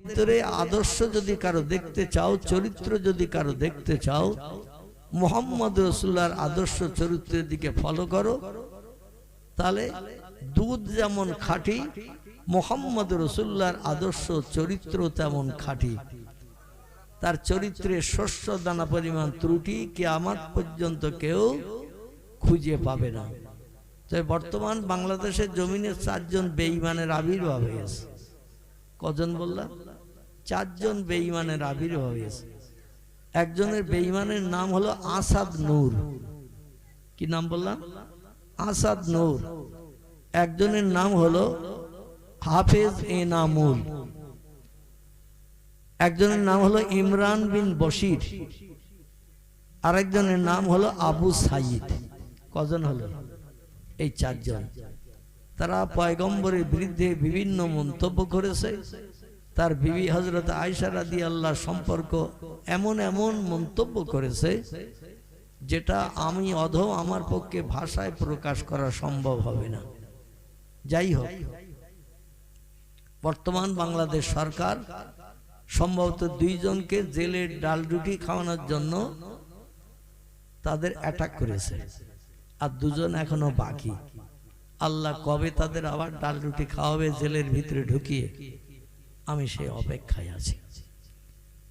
ভিতরে আদর্শ যদি কারো দেখতে চাও, চরিত্র যদি কারো দেখতে চাও, মুহাম্মদ রাসূলুল্লাহর আদর্শ চরিত্রের দিকে ফলো করো। তাহলে দুধ যেমন খাঁটি, মুহাম্মদ রাসূলুল্লাহর আদর্শ চরিত্র তেমন খাঁটি। তার চরিত্রে শস্য দানা পরিমাণ ত্রুটি কিয়ামত পর্যন্ত কেউ খুঁজে পাবে না। তবে বর্তমান বাংলাদেশের জমিনে 4 জন বেঈমানের আবির্ভাব হয়েছে। কজন বললাম? 4 জন বেঈমানের আবির্ভাব হয়েছে। একজনের বেঈমানের নাম হলো আসাদ নূর। কি নাম বললাম? আসাদ নূর। একজনের নাম হলো হাফেজ এনামুল। একজনের নাম হলো ইমরান বিন বশির। আরেকজনের নাম হলো আবু সাইদ। কজন হলো? এই 4 জন। তারা পয়গম্বরের বিরুদ্ধে বিভিন্ন মন্তব্য করেছে। তার বিবি হযরত আয়েশা রাদিয়াল্লাহু সম্পর্ক এমন এমন মন্তব্য করেছে যেটা আমি আমার পক্ষে ভাষায় প্রকাশ করা সম্ভব হবে না। যাই হোক, বর্তমান বাংলাদেশ সরকার সম্ভবত 2 জনকে জেলের ডাল রুটি খাওয়ানোর জন্য তাদের অ্যাটাক করেছে, আর 2 জন এখনো বাকি। আল্লাহ কবে তাদের আবার ডাল রুটি খাওয়াবে জেলের ভিতরে ঢুকিয়ে, আমি সেই অপেক্ষায় আছি।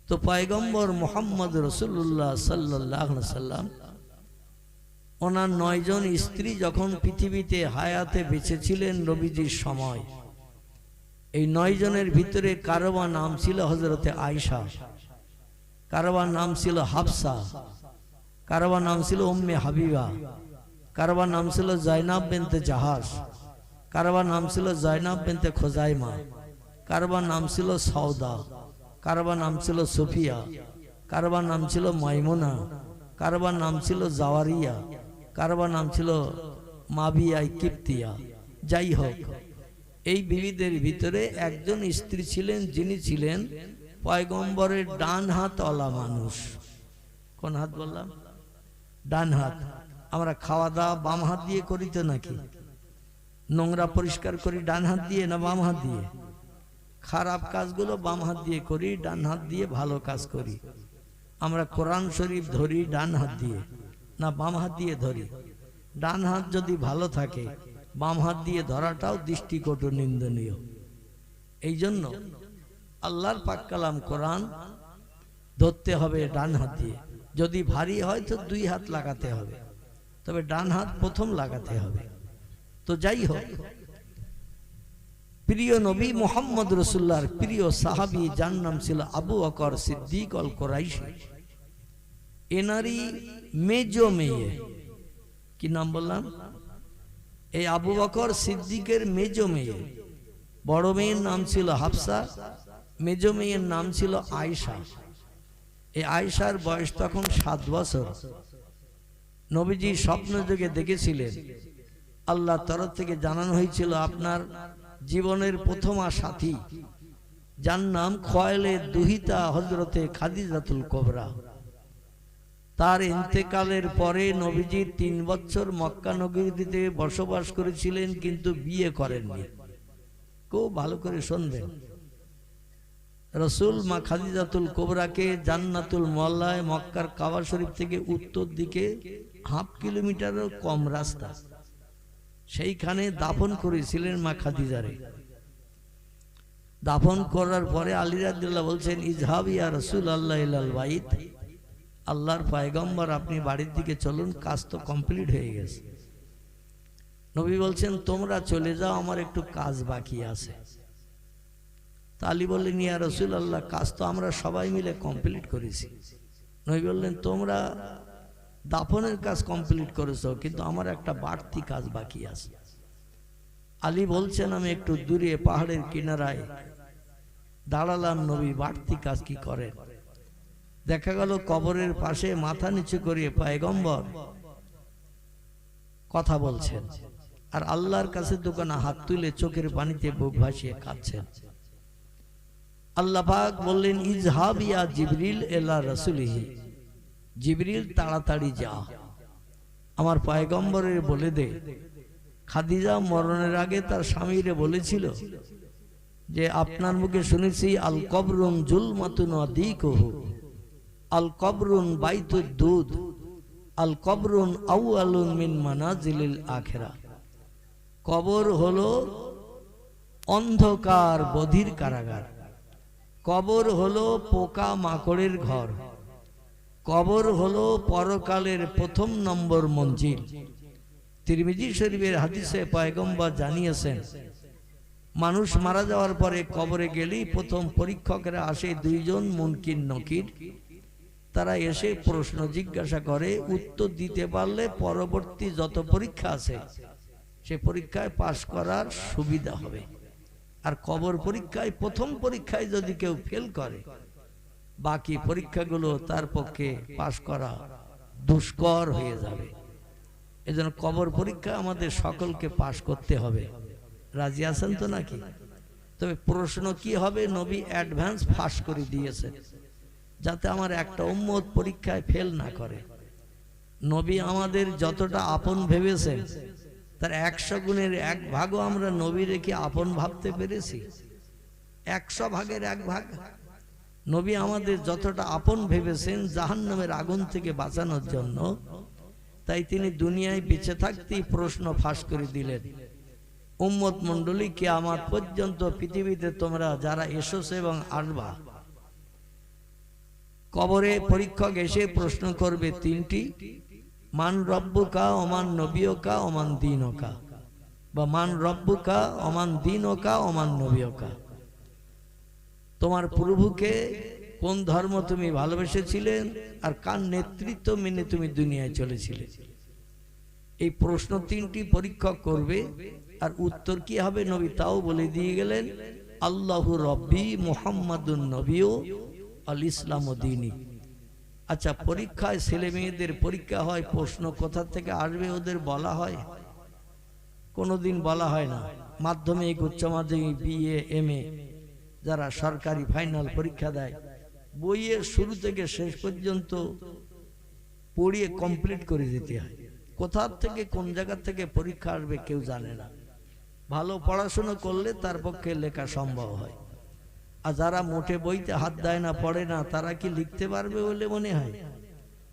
তো পয়গম্বর মুহাম্মদ রাসূলুল্লাহ সাল্লাল্লাহু আলাইহি সাল্লাম ওনার 9 জন স্ত্রী যখন পৃথিবীতে হায়াতে বেঁচে ছিলেন নবীজির সময়, এই 9 জনের ভিতরে কারবা নাম ছিল হযরতে আয়েশা, কারবা নাম ছিল হাফসা, কারবা নাম ছিল উম্মে হাবিবা, কারবা নাম ছিল জাইনাব বিনতে জাহাশ, কারবা নাম ছিল জাইনাব বিনতে খুজাইমা, কারবা নাম ছিল সওদা, কারবা নাম ছিল সুফিয়া, কারবা নাম ছিল মাইমুনা, কারবা নাম ছিল জাওয়ারিয়া, কারবা নাম ছিল মাবিয়া কিপ্তিয়া। যাই হোক, এই বিবিদের ভিতরে একজন স্ত্রী ছিলেন যিনি ছিলেন পয়গম্বরের ডান হাত ওয়ালা মানুষ। কোন হাত বললাম? ডান হাত। আমরা খাওয়া দাওয়া বাম হাত দিয়ে করি তো নাকি? নোংরা পরিষ্কার করি ডান হাত দিয়ে না বাম হাত দিয়ে? খারাপ কাজগুলো বাম হাত দিয়ে করি, ডান হাত দিয়ে ভালো কাজ করি। আমরা কোরআন শরীফ ধরি ডান হাত দিয়ে না বাম হাত দিয়ে ধরি? ডান হাত যদি ভালো থাকে, বাম হাত দিয়ে ধরাটাও দৃষ্টিকটু নিন্দনীয়। এই জন্য আল্লাহর পাক কালাম কোরআন ধরতে হবে ডান হাত দিয়ে। যদি ভারী হয় তো 2 হাত লাগাতে হবে, তবে ডান হাত প্রথম লাগাতে হবে। তো যাই হোক, প্রিয় নবী মুহাম্মদ রাসূলুল্লাহর প্রিয় সাহাবী যার নাম ছিল আবু বকর সিদ্দিক আল কুরাইশি, এনারই মেজো মেয়ে। কি নাম বললাম? এই আবু বকর সিদ্দিকের মেজো মেয়ে। বড় মেয়ের নাম ছিল হাফসা, মেজো মেয়ের নাম ছিল আয়েশা। এই আয়েশার বয়স তখন 7 বছর। নবীজি স্বপ্ন যোগে দেখেছিলেন, আল্লাহ তরফ থেকে জানানো হয়েছিল আপনার জীবনের প্রথমা সাথী যার নাম খোয়াইলে দুহিতা হযরতে খাদিজাতুল কুবরা, তার ইন্তেকালের পরে নবীজি 3 বছর মক্কা নগরীতে বসবাস করেছিলেন, কিন্তু বিয়ে করেননি। খুব ভালো করে শুনবেন, রাসূল মা খাদিজাতুল কুবরাকে জান্নাতুল মুআল্লায় মক্কার কাবা শরীফ থেকে উত্তর দিকে 1/2 কিলোমিটারও কম রাস্তা, সেইখানে দাফন করেছিলেন মা খাদিজারে। দাফন করার পরে আলী রাদিয়াল্লাহু বলছেন, ইজহাব ইয়া রাসূলুল্লাহ ইলাল বাইত, আল্লাহর পয়গম্বর আপনি বাড়ির দিকে চলুন, কাজ তো কমপ্লিট হয়ে গেছে। নবী বলছেন, তোমরা চলে যাও, আমার একটু কাজ বাকি আছে। আলী বললেন, ইয়া রাসূলুল্লাহ কাজ তো আমরা সবাই মিলে কমপ্লিট করেছি। নবী বললেন, তোমরা দাফনের কাজ কমপ্লিট করেছো, কিন্তু আমার একটা বাড়তি কাজ বাকি আছে। আলী বলছেন, আমি একটু দূরে পাহাড়ের কিনারায় দাঁড়ালাম। নবী বাড়তি কাজ কি করেন? দেখা গেল কবরের পাশে মাথা নিচু করিয়ে পয়গম্বর কথা বলছেন, আর আল্লাহর কাছে দোকানে হাত তুলে চোখের পানিতে বুক ভাসিয়ে কাঁদছেন। আল্লাহ পাক বললেন, ইজহাব ইয়া জিবরিল ইলা রাসূলিহি, জিবরিল তাড়াতাড়ি যা, আমার পয়গম্বরের বলে দে খাদিজা মরণের আগে তার স্বামীরে বলেছিল যে আপনার মুখে শুনেছি আল কবরুন জুলমাতুন আদিকুহু, আল কবরুন বাইতুদ দুদ, আল কবরুন আউয়ালুন মিন মানাজিলিল আখিরা। কবর হলো অন্ধকার বধির কারাগার, কবর হলো পোকা মাকড়ের ঘর, কবর হলো পরকালের প্রথম নম্বর মঞ্জিল। তিরমিজি শরীফের হাদিসে পয়গম্বর জানিয়েছেন, মানুষ মারা যাওয়ার পরে কবরে গেলেই প্রথম পরীক্ষকেরা আসে, দুইজন মুনকির নকির। তারা এসে প্রশ্ন জিজ্ঞাসা করে, উত্তর দিতে পারলে পরবর্তী যত পরীক্ষা আছে সে পরীক্ষায় পাশ করার সুবিধা হবে। আর কবর পরীক্ষায় প্রথম পরীক্ষায় যদি কেউ ফেল করে, বাকি পরীক্ষাগুলো তার পক্ষে পাশ করা দুষ্কর হয়ে যাবে। এজন্য কবর পরীক্ষা আমাদের সকলকে পাশ করতে হবে। রাজি আছেন তো নাকি? তবে প্রশ্ন কি হবে, নবী অ্যাডভান্স ফাঁস করে দিয়েছে যাতে আমার একটা উম্মত পরীক্ষায় ফেল না করে। নবী আমাদের যতটা আপন ভেবেছেন তার 100 গুণের 1 ভাগও আমরা নবী রেখে আপন ভাবতে পেরেছি? 100 ভাগের 1 ভাগ। নবী আমাদের যতটা আপন ভেবেছেন জাহান্নামের আগুন থেকে বাঁচানোর জন্য, তাই তিনি দুনিয়ায় বেঁচে থাকতেই প্রশ্ন ফাঁস করে দিলেন, উম্মত মণ্ডলী কিয়ামত পর্যন্ত পৃথিবীতে তোমরা যারা এসেছো এবং আসবা, কবরে পরীক্ষক এসে প্রশ্ন করবে 3টি, মান রব্বুকা ওমান নবিয়কা ওমান দীনকা, বা মান রব্বুকা ওমান দীনকা ওমান নবিয়কা। তোমার প্রভুকে কোন ধর্ম তুমি ভালোবেসেছিলেন আর কার নেতৃত্ব মেনে তুমি দুনিয়ায় চলেছিলে। এই প্রশ্ন 3টি পরীক্ষক করবে। আর উত্তর কি হবে নবী তাও বলে দিয়ে গেলেন, আল্লাহু রব্বি মুহাম্মাদুন নবিয়্যু আল ইসলামু দীনি। আচ্ছা, পরীক্ষায় ছেলে মেয়েদের পরীক্ষা হয়, প্রশ্ন কোথা থেকে আসবে ওদের বলা হয়? কোনোদিন বলা হয় না। মাধ্যমিক, উচ্চ মাধ্যমিক, বিএ, এমএ যারা সরকারি ফাইনাল পরীক্ষা দেয়, বইয়ের শুরু থেকে শেষ পর্যন্ত পড়িয়ে কমপ্লিট করে দিতে হয়। কোথা থেকে কোন জায়গা থেকে পরীক্ষা আসবে কেউ জানে না। ভালো পড়াশোনা করলে তার পক্ষে লেখা সম্ভব হয়। আর যারা মোটে বইতে হাত দেয় না, পড়ে না, তারা কি লিখতে পারবে বলে মনে হয়?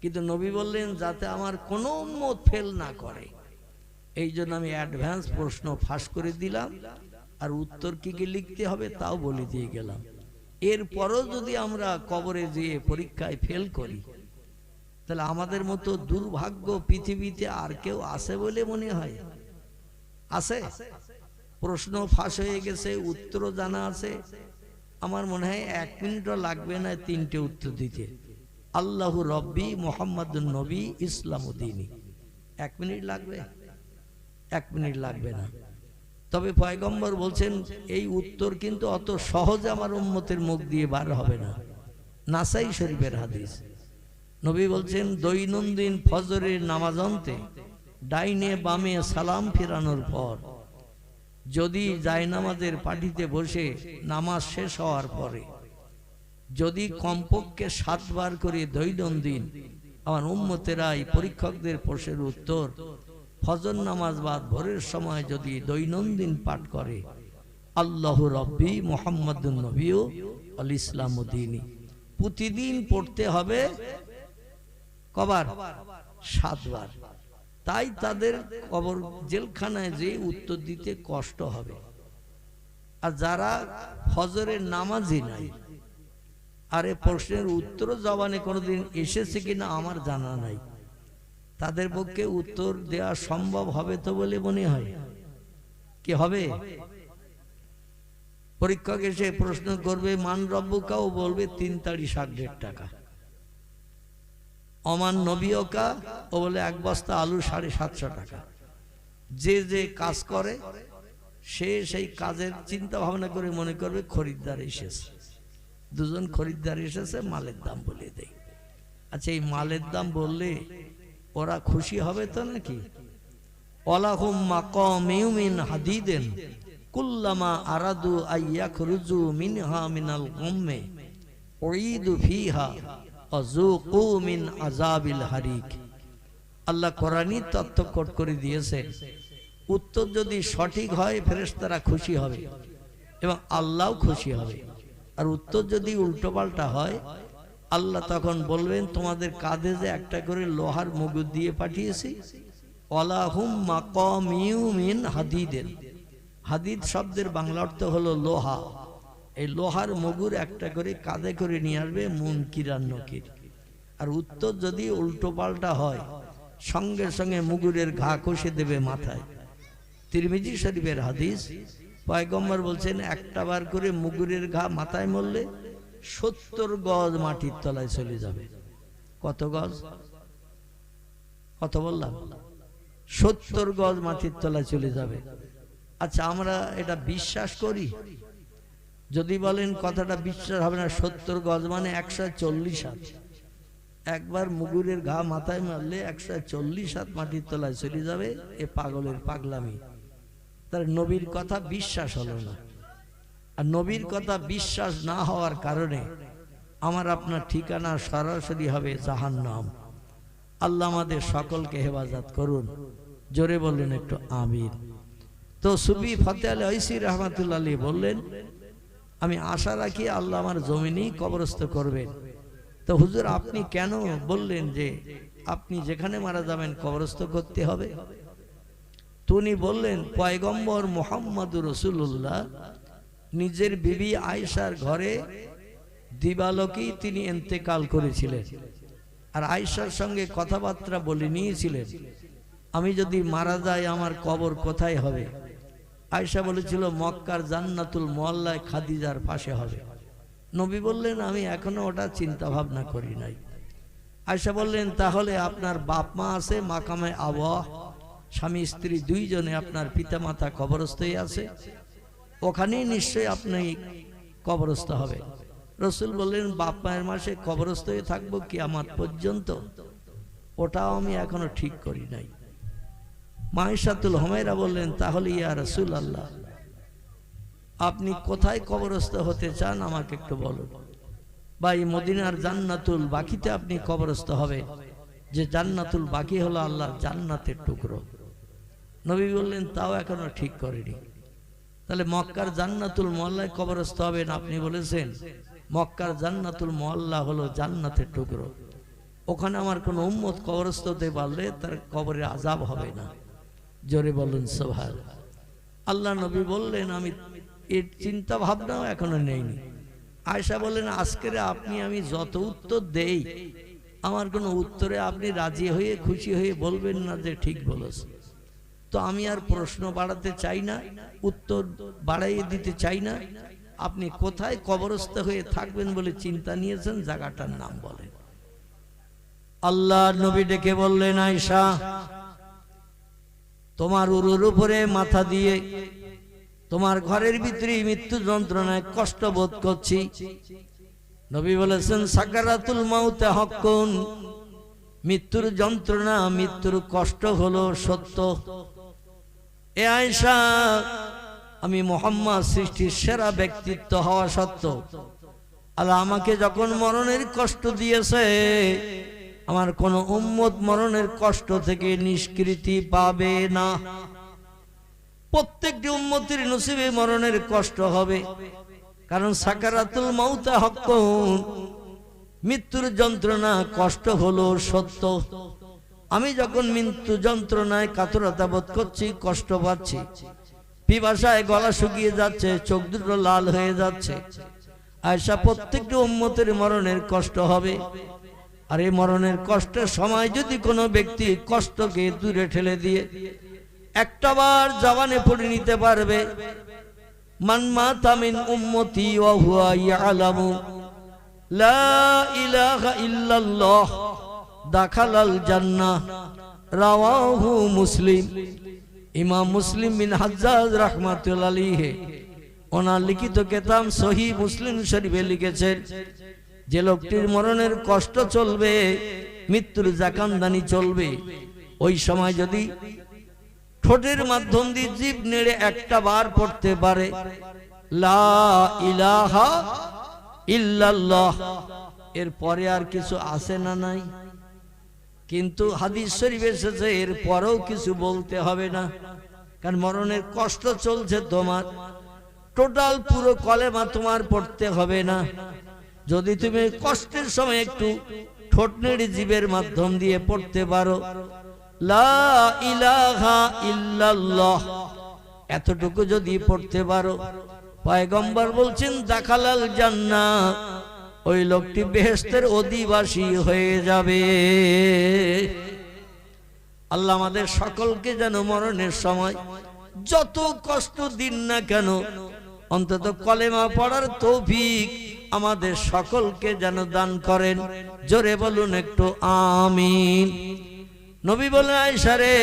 কিন্তু নবী বললেন যাতে আমার কোনো উম্মত ফেল না করে, এই জন্য আমি অ্যাডভান্স প্রশ্ন ফাঁস করে দিলাম। আর উত্তর কি কি লিখতে হবে তাও বলে দিয়ে গেলাম। এরপরও যদি আমরা কবরে যেয়ে পরীক্ষায় ফেল করি, তাহলে আমাদের মতো দুর্ভাগ্য পৃথিবীতে আর কেউ আছে বলে মনে হয়? আছে? প্রশ্ন ফাঁস হয়ে গেছে, উত্তর জানা আছে। আমার মনে হয় 1 মিনিটও লাগবে না 3টে উত্তর দিতে। আল্লাহু রব্বি মুহাম্মাদুন নবী ইসলামু দীনি। 1 মিনিট লাগবে? 1 মিনিট লাগবে না। তবে পয়গম্বর বলছেন এই উত্তর কিন্তু অত সহজে আমার উম্মতের মুখ দিয়ে বার হবে না। নাসাই শরীফের হাদিস, নবী বলছেন দৈনন্দিন ফজরের নামাজ অন্তে ডাইনে বামে সালাম ফিরানোর পর যদি জায়নামাজের পাটিতে বসে নামাজ শেষ হওয়ার পরে যদি কমপক্ষে 7 বার করে দৈনন্দিন আমার উম্মতেরা এই পরীক্ষকদের প্রশ্নের উত্তর ফজর নামাজ বাদ ভোরের সময় যদি দৈনন্দিন পাঠ করে, আল্লাহু রব্বি মুহাম্মাদুন নবিয়্যু আল ইসলামু দীনি, প্রতিদিন পড়তে হবে কবার? 7 বার। তাই তাদের কবর জেলখানায় যে উত্তর দিতে কষ্ট হবে। আর যারা ফজরের নামাজই নাই, আরে প্রশ্নের উত্তর জবানে কোনোদিন এসেছে কিনা আমার জানা নাই, তাদের পক্ষে উত্তর দেওয়া সম্ভব হবে তো বলে মনে হয়? কি হবে? পরীক্ষক এসে প্রশ্ন করবে মান রব্বুকা, ও বলবে 3 তাড়ি 60 টাকা। অমান নবিয়কা, ও বলে 1 বস্তা আলু 750 টাকা। যে যে কাজ করে সে সেই কাজের চিন্তা ভাবনা করে মনে করবে খরিদ্দার এসেছে, 2 জন খরিদ্দার এসেছে, মালের দাম বলে দেয়। আচ্ছা, এই মালের দাম বললে ওরা খুশি হবে তো নাকি? ওয়ালাহুম মাকামিউ মিন হাদিদিন কুল্লামা আরাদু আইয়াখরুজু মিনহা মিনাল গাম্মি উইদু ফিহা আযুকু মিন আযাবিল হারিক। আল্লাহ কোরআনী তথ্য কোট করে দিয়েছে, উত্তর যদি সঠিক হয় ফেরেশতারা খুশি হবে, এবং আল্লাহও খুশি হবে। আর উত্তর যদি উল্টো পাল্টা হয়, আল্লাহ তখন বলবেন তোমাদের কাঁধে যে একটা করে লোহার মুগুর দিয়ে পাঠিয়েছি, ওয়ালাহুম মাকামিউ মিন হাদিদিন। হাদিদ শব্দের বাংলা অর্থ হলো লোহা। এই লোহার মুগুর একটা করে কাঁধে করে নিয়ে আসবে মুনকির আর নকির। আর উত্তর যদি উল্টো পাল্টা হয়, সঙ্গে সঙ্গে মুগুরের ঘা কষে দেবে মাথায়। তিরমিজি শরীফের হাদিস, পয়গম্বর বলছেন একটা বার করে মুগুরের ঘা মাথায় মরলে 70 গজ মাটির তলায় চলে যাবে। কত গজ? কত বললাম? 70 গজ মাটির তলায় চলে যাবে। আচ্ছা, আমরা এটা বিশ্বাস করি? যদি বলেন কথাটা বিশ্বাস হবে না, 70 গজ মানে 140 হাত। একবার মুগুরের ঘা মাথায় মারলে 140 হাত মাটির তলায় চলে যাবে। এ পাগলের পাগলামি। তার নবীর কথা বিশ্বাস হলো না। আর নবীর কথা বিশ্বাস না হওয়ার কারণে আমার আপনার ঠিকানা সরাসরি হবে জাহান্নাম। আল্লাহ আমাদের সকলকে হেফাজত করুন। জোরে বললেন একটু আমিন। তো সুফি ফতে আলী ঐসি রহমাতুল্লাহ আলাইহি বললেন, আমি আশা রাখি আল্লাহ আমার জমিনেই কবরস্থ করবেন। তো হুজুর আপনি কেন বললেন যে আপনি যেখানে মারা যাবেন কবরস্থ করতে হবে? তিনি বললেন, পয়গম্বর মুহাম্মদুর রাসূলুল্লাহ নিজের বিবি আয়েশার ঘরে দিবালোকেই তিনি ইন্তেকাল করেছিলেন। আর আয়েশার সঙ্গে কথাবার্তা বলে নিয়েছিলেন, আমি যদি মারা যাই আমার কবর কোথায় হবে? আয়েশা বলেছিল মক্কার জান্নাতুল মুআল্লায় খাদিজার পাশে হবে। নবী বললেন, আমি এখনো ওটা চিন্তা ভাবনা করি নাই। আয়েশা বললেন, তাহলে আপনার বাপ মা আছে মাকামে আবওয়াহ, স্বামী স্ত্রী দুইজনে আপনার পিতামাতা কবরস্থই আছে, ওখানেই নিশ্চয়ই আপনি কবরস্থ হবে। রসুল বললেন, বাপ মায়ের মাসে কবরস্থ হয়ে থাকবো কিয়ামত পর্যন্ত, ওটাও আমি এখনো ঠিক করি নাই। মাইশাতুল হুমায়রা বললেন, তাহলে ইয়া রাসূলুল্লাহ আপনি কোথায় কবরস্থ হতে চান আমাকে একটু বলুন। বা এই মদিনার জান্নাতুল বাকিতে আপনি কবরস্থ হবে, যে জান্নাতুল বাকি হলো আল্লাহর জান্নাতের টুকরো। নবী বললেন, তাও এখনো ঠিক করেনি। তাহলে মক্কার জান্নাতুল মুআল্লায় কবরস্থ হবেন, আপনি বলেছেন মক্কার জান্নাতুল মুআল্লা হলো জান্নাতের টুকরো, ওখানে আমার কোনো উম্মত কবরস্থ হতে পারলে তার কবরে আযাব হবে না। জোরে বলুন সুবহানাল্লাহ। আল্লাহ নবী বললেন, আমি এর চিন্তা ভাবনাও এখনো নেইনি। আয়েশা বললেন, আজকের আপনি আমি যত উত্তর দেই, আমার কোনো উত্তরে আপনি রাজি হয়ে খুশি হয়ে বলবেন না যে ঠিক বলেছ। তো আমি আর প্রশ্ন বাড়াতে চাই না, উত্তর বাড়াইয়ে দিতে চাই না। আপনি কোথায় কবরস্থ হয়ে থাকবেন বলে চিন্তা নিয়েছেন, জায়গাটার নাম বলেন। আল্লাহ নবী ডেকে বললেন, আয়েশা তোমার উরুর উপরে মাথা দিয়ে তোমার ঘরের ভিতরে মৃত্যু যন্ত্রণায় কষ্ট বোধ করছি। নবী বলেছেন, সাকারাতুল মাউতে হাক্কুন, মৃত্যুর যন্ত্রণা মৃত্যুর কষ্ট হলো সত্য। এ আয়েশা, আমি মুহাম্মদ সৃষ্টির সেরা ব্যক্তিত্ব হওয়া সত্ত্বেও আল্লাহ আমাকে যখন মরণের কষ্ট দিয়েছে, আমার কোন উম্মত মরণের কষ্ট থেকে নিষ্কৃতি পাবে না। প্রত্যেকটি উম্মতের নসিবে মরণের কষ্ট হবে, কারণ সাকারাতুল মাউতে হাক্কুন, মৃত্যুর যন্ত্রণা কষ্ট হলো সত্য। আমি যখন মৃত্যু যন্ত্রণায় কাতরতা বোধ করছি, কষ্ট পাচ্ছি, পিপাসায় গলা শুকিয়ে যাচ্ছে, চোখ দুটো লাল হয়ে যাচ্ছে, আয়েশা প্রত্যেকটি উম্মতের মরণের কষ্ট হবে। আর এই মরণের কষ্টের সময় যদি কোনো ব্যক্তি কষ্টকে দূরে ঠেলে দিয়ে একটাবার জবানে পড়ে নিতে পারবে, মান মাতা মিন উম্মতি ওয়া হুয়া ইয়ালামু লা ইলাহা ইল্লাল্লাহ দাখালাল জান্নাহ, রাওয়াহু মুসলিম। ইমাম মুসলিম বিন হাজ্জাজ রাহমাতুল্লাহ আলাইহি ওনার লিখিত কিতাব সহিহ মুসলিম শরীফে লিখেছেন, যে লোকটির মরণের কষ্ট চলবে, মৃত্যুর জাকান্দানি চলবে, ওই সময় যদি ঠোঁটের মাধ্যম দিয়ে জিভ নেড়ে একটা বার পড়তে পারে লা ইলাহা ইল্লাল্লাহ, এর পরে আর কিছু আছে না নাই? কিন্তু হাদিস শরীফে এসেছে এর পরেও কিছু বলতে হবে না, কারণ মরণের কষ্ট চলছে তোমার, টোটাল পুরো কলেমা তোমার পড়তে হবে না। যদি তুমি কষ্টের সময় একটু ঠোঁটনের জীবের মাধ্যম দিয়ে পড়তে পারো, লা ইলাহা ইল্লাল্লাহ, এতটুকু যদি পড়তে পারো, পয়গম্বর বলছেন দাখালাল জান্নাহ, ওই লোকটি বেহেশতের অধিবাসী হয়ে যাবে। আল্লাহ আমাদের সকলকে যেন মরণের সময় যত কষ্ট দিন না কেন অন্তত কলেমা পড়ার তৌফিক আমাদের সকলকে যেন দান করেন। জোরে বলুন একটু আমিন। নবী বলেন, আয়েশা রে,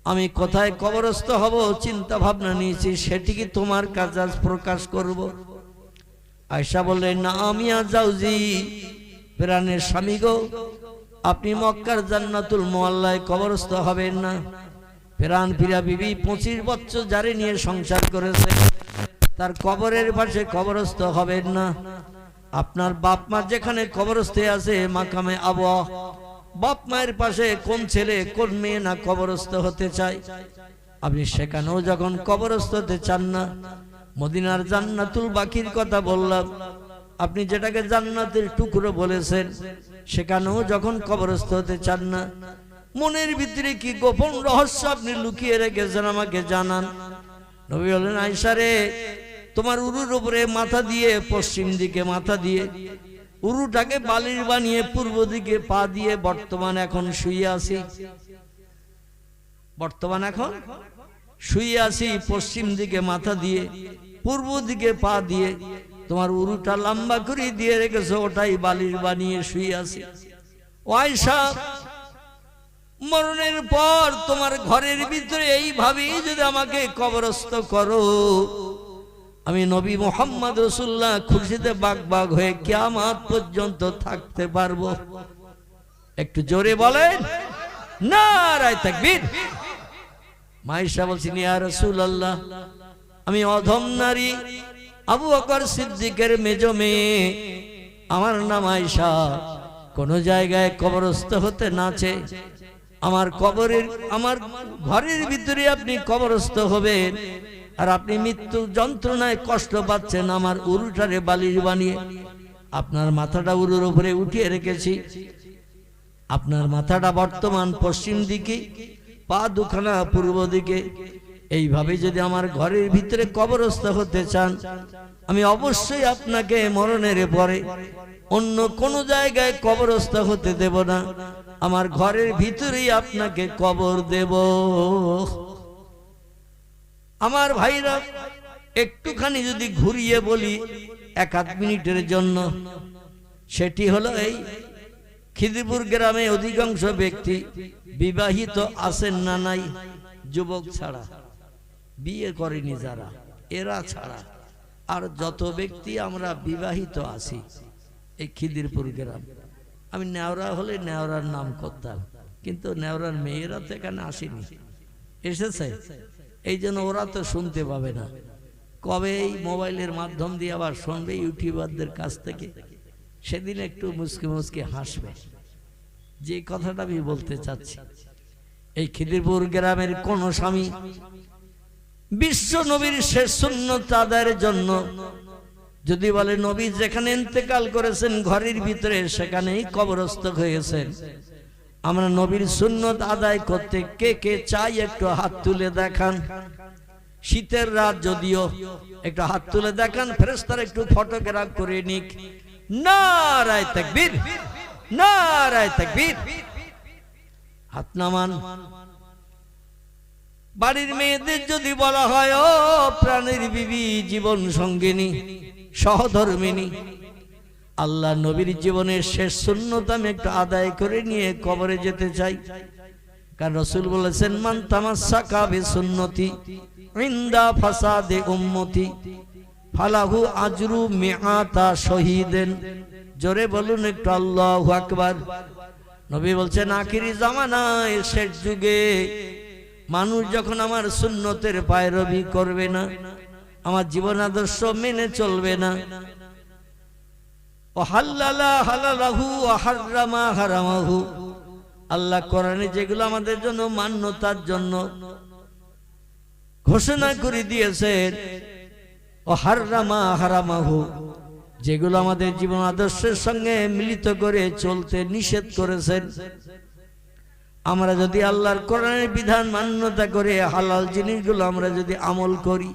আমি কোথায় কবরস্থ হব চিন্তা ভাবনা নিয়েছি, সেটি কি তোমার কাছে আজ প্রকাশ করব? আয়েশা বললেন, না আমিয়া জাউজি, প্রাণের স্বামী গো, আপনি মক্কার জান্নাতুল মুআল্লায় কবরস্থ হবেন না। প্রাণ ফিরা বিবি 25 বছর যারে নিয়ে সংসার করেছে, তার কবরের পাশে কবরস্থ হবেন না। আপনার বাপ মা যেখানে কবরস্থে আছে মাকামে আবওয়া, বাপ মায়ের পাশে কোন ছেলে কোন মেয়ে না কবরস্থ হতে চায়, আপনি সেখানেও যখন কবরস্থ হতে চান না, মদিনার জান্নাতুল বাকির কথা বললাম, আপনি যেটাকে জান্নাতের টুকরো বলেছেন, সেখানেও যখন কবরস্থ হতে চান না, মনের ভিতরে কি গোপন রহস্য আপনি লুকিয়ে রেখেছেন আমাকে জানান। নবী বলেন, আয়েশা রে, তোমার উরুর উপরে মাথা দিয়ে, পশ্চিম দিকে মাথা দিয়ে, উরুটাকে বালির বানিয়ে পূর্ব দিকে পা দিয়ে বর্তমান এখন শুয়ে আছি, পশ্চিম দিকে মাথা দিয়ে পূর্ব দিকে পা দিয়ে তোমার উরুটা লম্বা করে দিয়ে রেখেছো, ওটাই বালির বানিয়ে শুয়ে আছি। ও আয়েশা, মরণের পর তোমার ঘরের ভিতরে এইভাবেই যদি আমাকে কবরস্থ করো, আমি নবী মুহাম্মদ রাসূলুল্লাহ খুশিতে বাগ হয়ে কিয়ামত পর্যন্ত থাকতে পারবো। একটু জোরে বলেন নারায়ে তাকবীর। আয়েশা বলছেন, ইয়া রাসূলুল্লাহ, আমি অধম নারী, আবু বকর সিদ্দিকের মেজো মেয়ে, আমার নাম আয়েশা, কোন জায়গায় কবরস্থ হতে নাচে, আমার ঘরের ভিতরে আপনি কবরস্থ হবেন, আর আপনি মৃত্যু যন্ত্রণায় কষ্ট পাচ্ছেন, আমার উরুটারে বালির বানিয়ে আপনার মাথাটা উরুর উপরে উঠিয়ে রেখেছি, আপনার মাথাটা বর্তমান পশ্চিম দিকে, পা দুখানা পূর্ব দিকে, এইভাবে যদি আমার ঘরের ভিতরে কবরস্থ হতে চান, আমি অবশ্যই আপনাকে মরণের পরে অন্য কোন জায়গায় কবরস্থ হতে দেব না, আমার ঘরের ভিতরেই আপনাকে কবর দেব। আমার ভাইরা, একটুখানি যদি ঘুরিয়ে বলি 1-8 মিনিটের জন্য, সেটি হলো এই খিদিরপুর গ্রামে অধিকাংশ ব্যক্তি বিবাহিত আছেন না নাই? যুবক ছাড়া, বিয়ে করেনি যারা, এরা ছাড়া আর যত ব্যক্তি আমরা বিবাহিত আছি এই খিদিরপুর গ্রাম। আমি নেওরা হলে নেওরার নাম করতাম, কিন্তু নেওরার মেয়েরা তো এখানে আসেনি, এসেছে, এই জন্য ওরা তো শুনতে পাবে না। কবে এই মোবাইলের মাধ্যম দিয়ে আবার শুনবে ইউটিউবারদের কাছ থেকে, সেদিন একটু মুসকে মুসকে হাসবে। যে কথাটা আমি বলতে চাচ্ছি, এই খিদিরপুর গ্রামের কোন স্বামী বিশ্ব নবীর শেষ সুন্নত আদায়ের জন্য যদি বলে নবী যেখানে ইন্তেকাল করেছেন ঘরের ভিতরে সেখানেই কবরস্থ হয়েছেন, আমরা নবীর সুন্নত আদায় করতে কে কে চাই একটু হাত তুলে দেখান। শীতের রাত যদিও, একটু হাত তুলে দেখান, ফেরেশতারা একটু ফটোগ্রাফ করে নিক। নারায়ে তাকবীর, নারায়ে তাকবীর। হাত নামান। বাড়ির মেয়েদের যদি বলা হয়, ও প্রাণের বিবি, জীবন সঙ্গিনী, সহধর্মিনী, আল্লাহ নবীর জীবনের শেষ সুন্নত আমি একটু আদায় করে নিয়ে কবরে যেতে চাই, কারণ রাসূল বলেছেন, মান তামাসসাকা বিসুন্নতি ইনদা ফাসাদে উম্মতি ফালাহু আজরু মিআতা শহীদেন। জোরে বলুন একটু আল্লাহু আকবার। নবী বলছেন, আখিরি জামানায়, শেষ যুগে মানুষ যখন আমার সুন্নতের পায়রবি করবে না, আমার জীবন আদর্শ মেনে চলবে না, ও হাল্লালা হালালাহু ওয়া হাররামা হারামাহু, আল্লাহ কোরআনে যেগুলো আমাদের জন্য মান্যতার জন্য ঘোষণা করে দিয়েছেন ও হাররামা হারামাহু, যেগুলো আমাদের জীবন আদর্শের সঙ্গে মিলিত করে চলতে নিষেধ করেছেন। আমরা যদি আল্লাহর কোরআনের বিধান মান্যতা করে হালাল জিনিসগুলো আমরা যদি আমল করি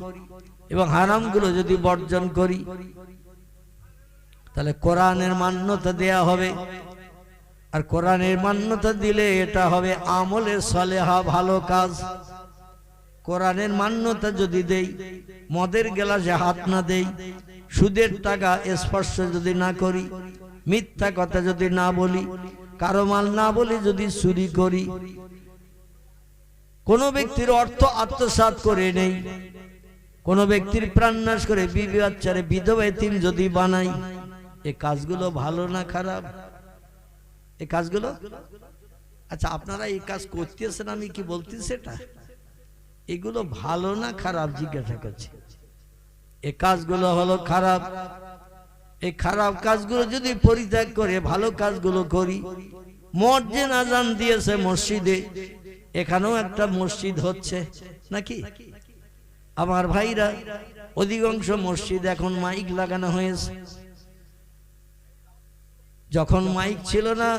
এবং হারামগুলো যদি বর্জন করি, তাহলে কোরআনের মান্যতা দেয়া হবে। আর কোরআনের মান্যতা দিলে এটা হবে আমলে সালেহা, ভালো কাজ। কোরআনের মান্যতা যদি দেই, মদের গ্লাসে হাত না দেই, সুদের টাকা স্পর্শ যদি না করি, মিথ্যা কথা যদি না বলি, কারো মাল না বলি যদি চুরি করি, কোন ব্যক্তির অর্থ আত্মসাৎ করে নেই, কোন ব্যক্তির প্রাণনাশ করে বিবি বাচ্চারে বিধবা এতিম যদি বানাই, এই কাজগুলো ভালো না খারাপ? এই কাজগুলো, আচ্ছা আপনারা এই কাজ করতেছেন, আমি কি বলতেছি এটা এগুলো ভালো না খারাপ জিজ্ঞাসা করছি। এই কাজগুলো হলো খারাপ। এই খারাপ কাজগুলো যদি পরিত্যাগ করে ভালো কাজগুলো করি। মুয়াজ্জিন আযান দিয়েছে মসজিদে, এখানেও একটা মসজিদ হচ্ছে নাকি আমার ভাইরা? অধিকাংশ মসজিদ এখন মাইক লাগানো হয়েছে। যখন মাইক ছিল না,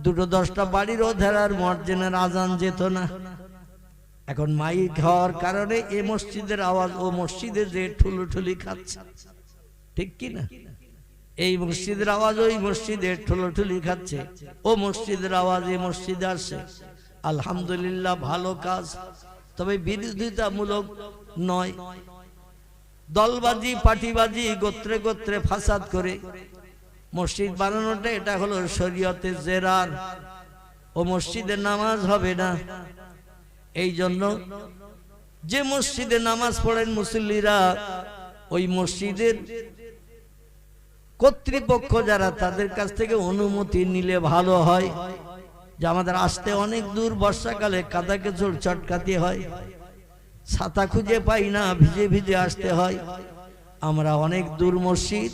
2-10টা বাড়ির ওধার মুয়াজ্জিনের আযান যেত না। এখন মাইক হওয়ার কারণে এই মসজিদের আওয়াজ ও মসজিদে যে ঠুলুঠুলি খাচ্ছে, ঠিক কি না? এই মসজিদের আওয়াজ ওই মসজিদে ঠুলুঠুলি খাচ্ছে, ও মসজিদের আওয়াজ এই মসজিদে আসছে। আলহামদুলিল্লাহ, ভালো কাজ, তবে বিরোধিতামূলক নয়। দলবাজি, পার্টিবাজি, গোত্রে গোত্রে ফাসাদ করে মসজিদ বানানোটা এটা হলো শরীয়তের জেরার। ও মসজিদে নামাজ হবে না। এই জন্য যে মসজিদে নামাজ পড়েন মুসল্লিরা, ওই মসজিদের কর্তৃপক্ষ যারা, তাদের কাছ থেকে অনুমতি নিলে ভালো হয়। যে আমাদের আসতে অনেক দূর, বর্ষাকালে কাদা কেচড় চটকাতে হয়, ছাতা খুঁজে পাই না, ভিজে ভিজে আসতে হয়। আমরা অনেক দূর মসজিদ,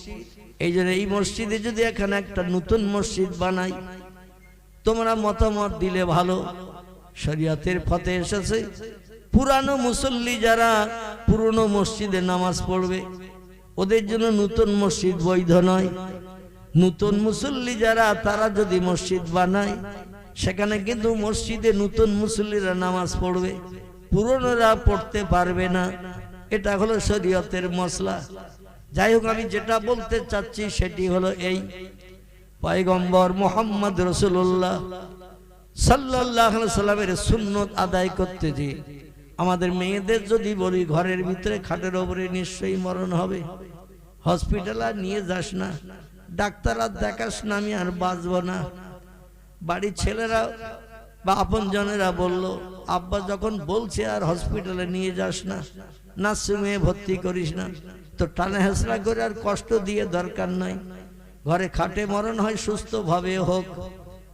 এই জন্য এই মসজিদে যদি এখানে একটা নতুন মসজিদ বানাই, তোমরা মতামত দিলে ভালো। শরীয়তের পথে এসেছে পুরানো মুসল্লি যারা পুরনো মসজিদে নামাজ পড়বে, ওদের জন্য নতুন মসজিদ বৈধ নয়। নতুন মুসল্লি যারা, তারা যদি মসজিদ বানায়, সেখানে কিন্তু মসজিদে নতুন মুসল্লিরা নামাজ পড়বে, পুরনোরা পড়তে পারবে না। এটা হলো শরীয়তের মসলা। যাই হোক, আমি যেটা বলতে চাচ্ছি সেটি হলো এই, পয়গম্বর মুহাম্মদ রাসূলুল্লাহ সাল্লাল্লাহু আলাইহি ওয়াসাল্লামের সুন্নত আদায় করতে যে আমাদের মেয়েদের যদি বলি ঘরের ভিতরে খাটের উপরে নিশ্চয়ই মরণ হবে, হসপিটাল আর নিয়ে যাস না, ডাক্তার আর দেখাস না, আমি আর বাঁচব না। বাড়ির ছেলেরা বা আপন জনেরা বলল, আব্বা যখন বলছে আর হসপিটালে নিয়ে যাস না, নার্সিংহোমে ভর্তি করিস না, তো টানা হেসরা করে আর কষ্ট দিয়ে দরকার নাই, ঘরে খাটে মরণ হয়, সুস্থভাবে হোক।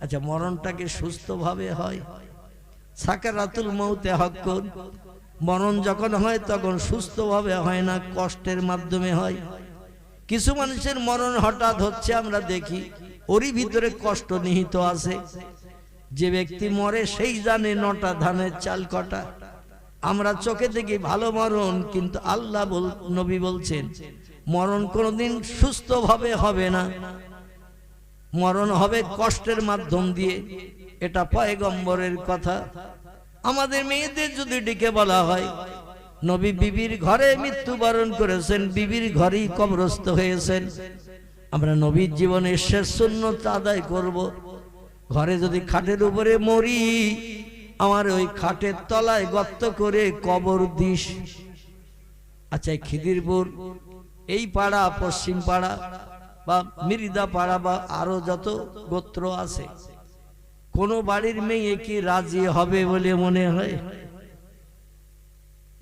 আচ্ছা, মরণটাকে সুস্থভাবে হয়? সাকারাতুল মউতে হাক্কুন, মরণ যখন হয় তখন সুস্থভাবে হয় না, কষ্টের মাধ্যমে হয়। কিছু মানুষের মরণ হঠাৎ হচ্ছে, আমরা দেখি ওরই ভিতরে কষ্ট নিহিত আছে। যে ব্যক্তি মরে সেই জানে 9টা ধানের চাল কটা। আমরা চোখে দেখি ভালো মরণ, কিন্তু আল্লাহ নবী বলছেন মরণ কোনোদিন সুস্থভাবে হবে না, মরণ হবে কষ্টের মাধ্যম দিয়ে। এটা পয়গম্বরের কথা। আমাদের মেয়েদের যদি ডেকে বলা হয় নবী বিবির ঘরে মৃত্যুবরণ করেছেন, বিবির ঘরেই কবরস্থ হয়েছেন, আমরা নবীর জীবনের শেষ সুন্নত আদায় করব। ঘরে যদি খাটের উপরে মরি, আমার ওই খাটের তলায় গর্ত করে কবর দিস। আচ্ছা, খিদিরপুর এই পাড়া, পশ্চিম পাড়া বা মির্জা পাড়া বা আরো যত গোত্র আছে, কোন বাড়ির মেয়ে কি রাজি হবে বলে মনে হয়?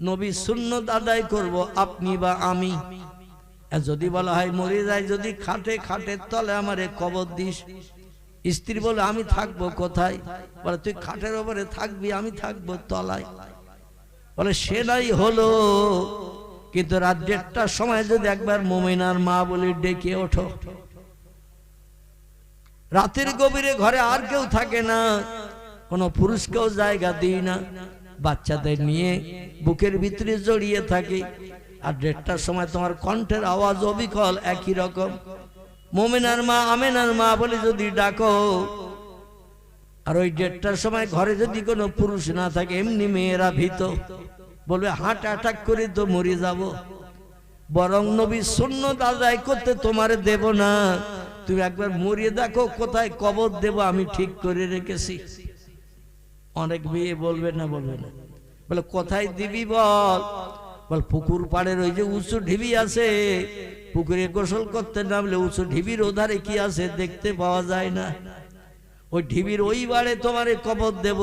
নবী সুন্নত আদায় করব আপনি বা আমি, যদি বলা হয় মরে যায় যদি খাটের তলে আমারে কবর দিস, স্ত্রী বলে আমি থাকবো কোথায়? বলে তুই খাটের উপরে থাকবি, আমি থাকবো তলায়। বলে সে নাই হলো, কিন্তু রাত 1:30টার সময় যদি একবার মুমিনার মা বলে ডেকে ওঠো, রাতের গভীরে ঘরে আর কেউ থাকে না, কোনো পুরুষকেও জায়গা দিই না, বাচ্চাদের নিয়ে বুকের ভিতরে জড়িয়ে থাকি, আর 1:30টার সময় তোমার কণ্ঠের আওয়াজ অবিকল একই রকম, মোমেনার মা আমেনার মা বলে যদি ডাকো, আর ওই 1:30টার সময় ঘরে যদি কোনো পুরুষ না থাকে, এমনি মেয়েরা ভীত, বলবে হার্ট অ্যাটাক করে তো মরে যাব, বরং নবীর সুন্নাত আদায় করতে তোমারে দেব না, তুমি একবার মরিয়ে দেখো কোথায় কবর দেব আমি ঠিক করে রেখেছি। অনেক মেয়ে বলবে না বলে কোথায় দিবি বল পুকুর পাড়ের ওই যে উঁচু ঢিবি আছে, পুকুরে গোসল করতে নামলে উঁচু ঢিবির ওধারে কি আছে দেখতে পাওয়া যায় না, ওই ঢিবির ওই বাড়ে তোমারে কবর দেব।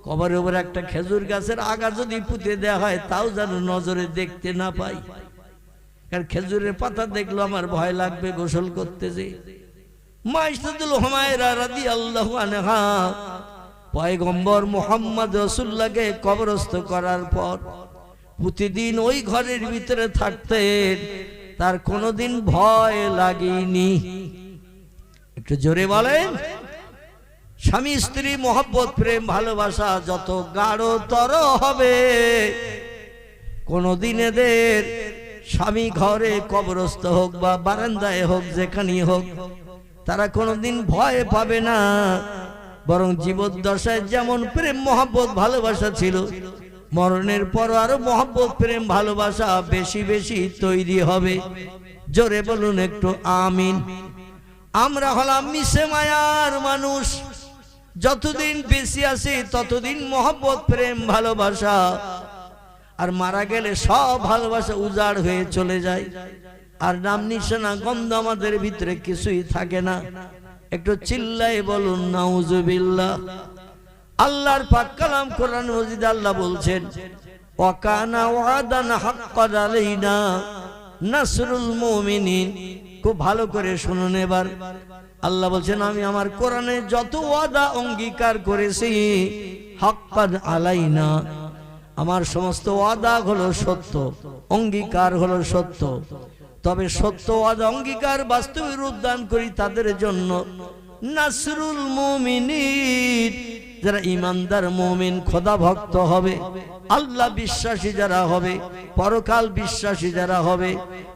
কবরের উপর একটা খেজুর গাছের আগা যদি পুঁতে দেওয়া হয় তাও যেন নজরে দেখতে না পাই, কারণ খেজুরের পাতা দেখলো আমার ভয় লাগবে গোসল করতে। যে মাইশাতুল হুমায়রা রাদিয়াল্লাহু আনহা পয়গম্বর মুহাম্মদ রাসূলুল্লাহকে কবরস্থ করার পর প্রতিদিন ওই ঘরের ভিতরে থাকতেন, তার কোনোদিন ভয় লাগেনি। একটু জোরে বলেন। স্বামী স্ত্রী মহব্বত প্রেম ভালোবাসা যত গাঢ়তর হবে, কোনদিন এদের স্বামী ঘরে কবরস্থ হোক বা বারান্দায় হোক যেখানেই হোক, তারা কোনোদিন ভয় পাবে না, বরং জীবদ্দশায় যেমন প্রেম মহব্বত ভালোবাসা ছিল, মরণের পর আরো মহব্বত প্রেম ভালোবাসা বেশি বেশি তৈরি হবে। জোরে বলুন একটু আমিন। আমরা হলাম মিশে মায়ার মানুষ, যতদিন বেশি আছি ততদিন মহব্বত প্রেম ভালোবাসা, আর মারা গেলে সব ভালোবাসা উজাড় হয়ে চলে যায়, আর নাম নিশানা গন্ধ আমাদের ভিতরে কিছুই থাকে না। একটু চিল্লাই বলুন নাউজুবিল্লাহ। আল্লাহর পাক কালাম কোরআন মাজিদে আল্লাহ বলছেন, ওয়া কানা ওয়াদান হাক্কান আলাইনা নাসরুল মুমিনিন। খুব ভালো করে শুনুন এবার। আল্লাহ বলছেন, আমি আমার কোরআনে যত ওয়াদা অঙ্গীকার করেছি, হাক্কান আলাইনা, আমার সমস্ত ওয়াদা হলো সত্য, অঙ্গীকার হলো সত্য। তবে সত্য ওয়াদা অঙ্গীকার বাস্তবে রূপ দান করি তাদের জন্য নাসরুল মুমিনিন, যারা ইমানদার মুমিন খোদা ভক্ত হবে, আল্লাহ বিশ্বাসী যারা হবে, পরকাল বিশ্বাসী যারা হবে,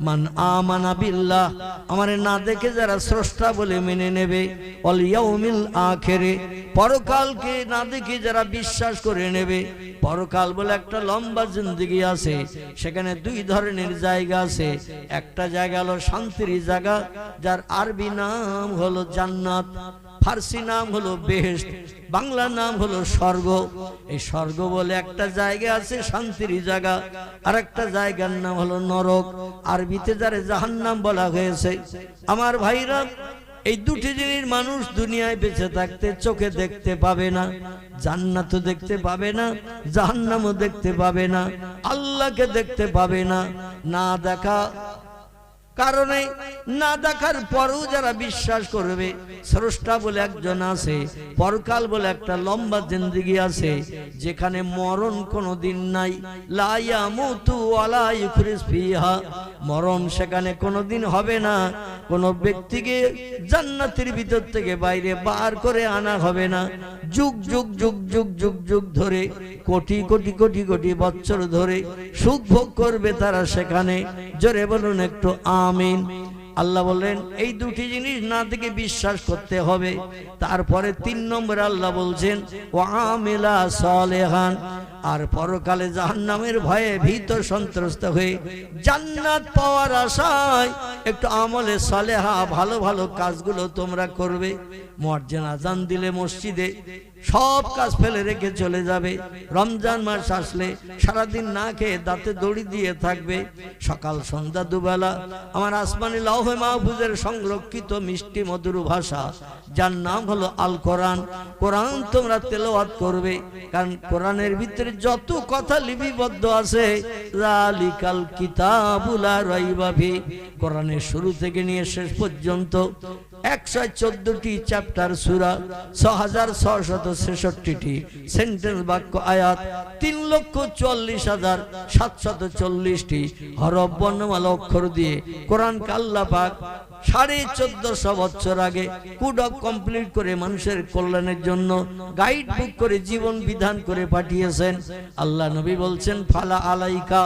মান আমানা বিল্লাহ, আমারে না দেখে যারা স্রষ্টা বলে মেনে নেবে, ওয়াল ইয়াউমিল আখিরে, পরকালকে না দেখে যারা বিশ্বাস করে নেবে। পরকাল বলে একটা লম্বা জিন্দেগি আছে, সেখানে দুই ধরনের জায়গা আছে। একটা জায়গা হলো শান্তির জায়গা, যার আরবি নাম হলো জান্নাত, ফার্সি নাম হলো বেহেশত, বাংলা নাম হলো স্বর্গ। এই স্বর্গ বলে একটা জায়গা আছে শান্তির জায়গা, আর একটা জায়গার নাম হলো নরক, আরবিতে যারে জাহান্নাম বলা হয়েছে। আমার ভাইরা, এই দুটি জিনিস মানুষ দুনিয়ায় বেঁচে থাকতে চোখে দেখতে পাবে না, জান্নাতও দেখতে পাবে না, জাহান্নামও দেখতে পাবে না, আল্লাহকে দেখতে পাবে না। না দেখা কারণে, না দেখার পরও যারা বিশ্বাস করবে স্রষ্টা বলে একজন আছে, পরকাল বলে একটা লম্বা জিন্দেগি আছে, যেখানে মরণ কোনোদিন নাই, লা ইয়ামুতু ওয়ালা ইউখরিজ ফিহা, মরণ সেখানে কোনোদিন হবে না। কোন ব্যক্তিকে জান্নাতের ভিতর থেকে বাইরে বার করে আনা হবে না। যুগ যুগ যুগ যুগ যুগ যুগ ধরে, কোটি কোটি কোটি কোটি বছর ধরে সুখ ভোগ করবে তারা সেখানে। জোরে বলুন একটু আমিন। আল্লাহ বললেন এই দুটি জিনিস না থেকে বিশ্বাস করতে হবে। তারপরে 3 নম্বরে আল্লাহ বলছেন ওয়া আমিলা সালেহান, আর পরকালে জাহান্নামের ভয়ে ভীত সন্ত্রস্ত হয়ে জান্নাত পাওয়ার আশায় একটু আমলে সালেহা ভালো ভালো কাজগুলো তোমরা করবে। মুয়াজ্জিন আযান দিলে মসজিদে সব কাজ ফেলে রেখে চলে যাবে। রমজান মাস আসলে সারাদিন না খেয়ে দাঁতে দড়ি দিয়ে থাকবে। সকাল সন্ধ্যা দুবেলা আমার আসমানি লাউহে মাহফুজের সংরক্ষিত মিষ্টি মধুর ভাষা, যার নাম হলো আল কোরআন, কোরআন তোমরা তেলাওয়াত করবে। কারণ কোরআনের ভিতরে যত কথা লিপিবদ্ধ আছে, যালিকাল কিতাবুল লা রাইবা ফি, কোরআনের শুরু থেকে নিয়ে শেষ পর্যন্ত 114টি চ্যাপ্টার সূরা, 6666টি সেন্টেন্স বাক্য আয়াত, 3,44,740টি হরফ বর্ণমালা অক্ষর দিয়ে কোরআনকে আল্লাহ পাক 1450 বছর আগে কোড অফ কমপ্লিট করে মানুষের কল্যাণের জন্য গাইড বুক করে জীবন বিধান করে পাঠিয়েছেন। আল্লাহ নবী বলছেন, ফালা আলাইকা,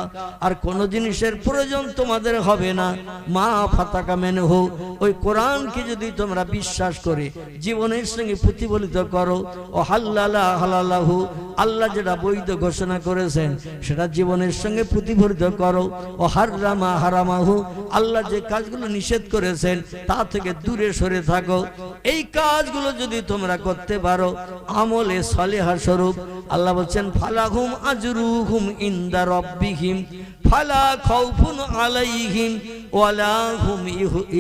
আর কোন জিনিসের প্রয়োজন তোমাদের হবে না, মা ফাতাকা মেনহু, ওই কোরআনকে যদি তোমরা বিশ্বাস করে জীবনের সঙ্গে প্রতিফলিত করো, ও হাল্লালা হালালাহু, আল্লাহ যেটা বৈধ ঘোষণা করেছেন সেটা জীবনের সঙ্গে প্রতিফলিত করো, ও হাররামা হারামাহু, আল্লাহ যে কাজগুলো নিষেধ করেছেন তা থেকে দূরে সরে থাকো। এই কাজগুলো যদি তোমরা করতে পারো আমলে সালেহা স্বরূপ, আল্লাহ বলছেন, ফালাহুম আজরুহুম ইনদা রাব্বিহিম ফালা খাউফুন আলাইহিম ওয়ালা হুম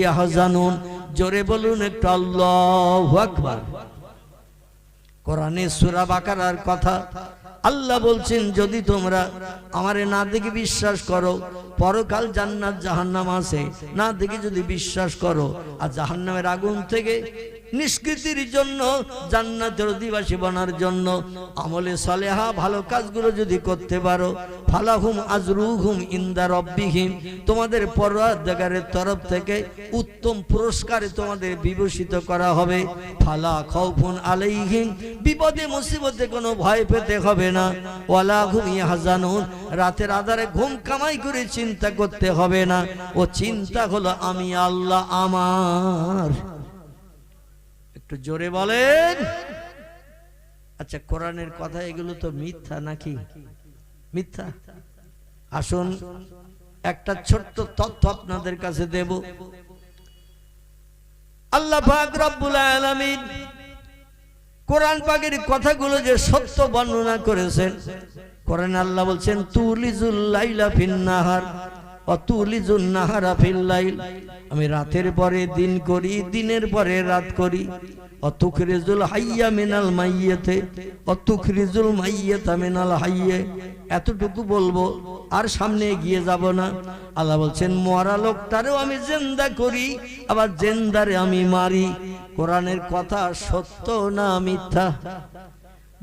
ইয়াহজানুন। জোরে বলুন একটু আল্লাহু আকবার। কোরআনে সূরা বাকারার কথা আল্লাহ বলছেন, যদি তোমরা আমারে না দেখে বিশ্বাস করো, পরকাল জান্নাত জাহান্নাম আছে, না দেখে যদি বিশ্বাস করো, আর জাহান্নামের আগুন থেকে নিষ্কৃতির জন্য জান্নাতের অধিবাসী বানার জন্য আমলে সালেহা ভালো কাজগুলো যদি করতে পারো, ফালাহুম আজরুহুম ইনদা রাব্বিহিম, তোমাদের পরওয়ারদিগারের তরফ থেকে উত্তম পুরস্কারে তোমাদের বিভূষিত করা হবে। ফালা খাউফুন আলাইহিম, বিপদে মুসিবতে কোনো ভয় পেতে হবে না, ওয়ালা হুম ইয়াহজানুন, রাতের আধারে ঘুম কামাই করে চিন্তা করতে হবে না, ও চিন্তা হলো আমি আল্লাহ আমার। একটু জোরে বলেন। আচ্ছা, কোরআনের কথা এগুলো তো মিথ্যা নাকি? মিথ্যা। আসুন একটা ছোট্ট তথ্য আপনাদের কাছে দেব। আল্লাহ পাক রব্বুল আলামিন কোরআন পাকের কথাগুলো যে সত্য বর্ণনা করেছেন, কোরআন আল্লাহ বলছেন, তুলিজুল লাইলা ফিন নাহার ওয়া তুলিজুন নাহারা ফিল লাইল, আমি রাতের পরে দিন করি, দিনের পরে রাত করি। অতুখরিজুল হাইয়া মিনাল মাইয়াতে অতুখরিজুল মাইয়াতা মিনাল হাইয়ে, এতটুকু বলবো, আর সামনে এগিয়ে যাব না। আল্লাহ বলছেন, মরা লোকটারেও আমি জিন্দা করি, আবার জিন্দারে আমি মারি। কোরআনের কথা সত্য না মিথ্যা?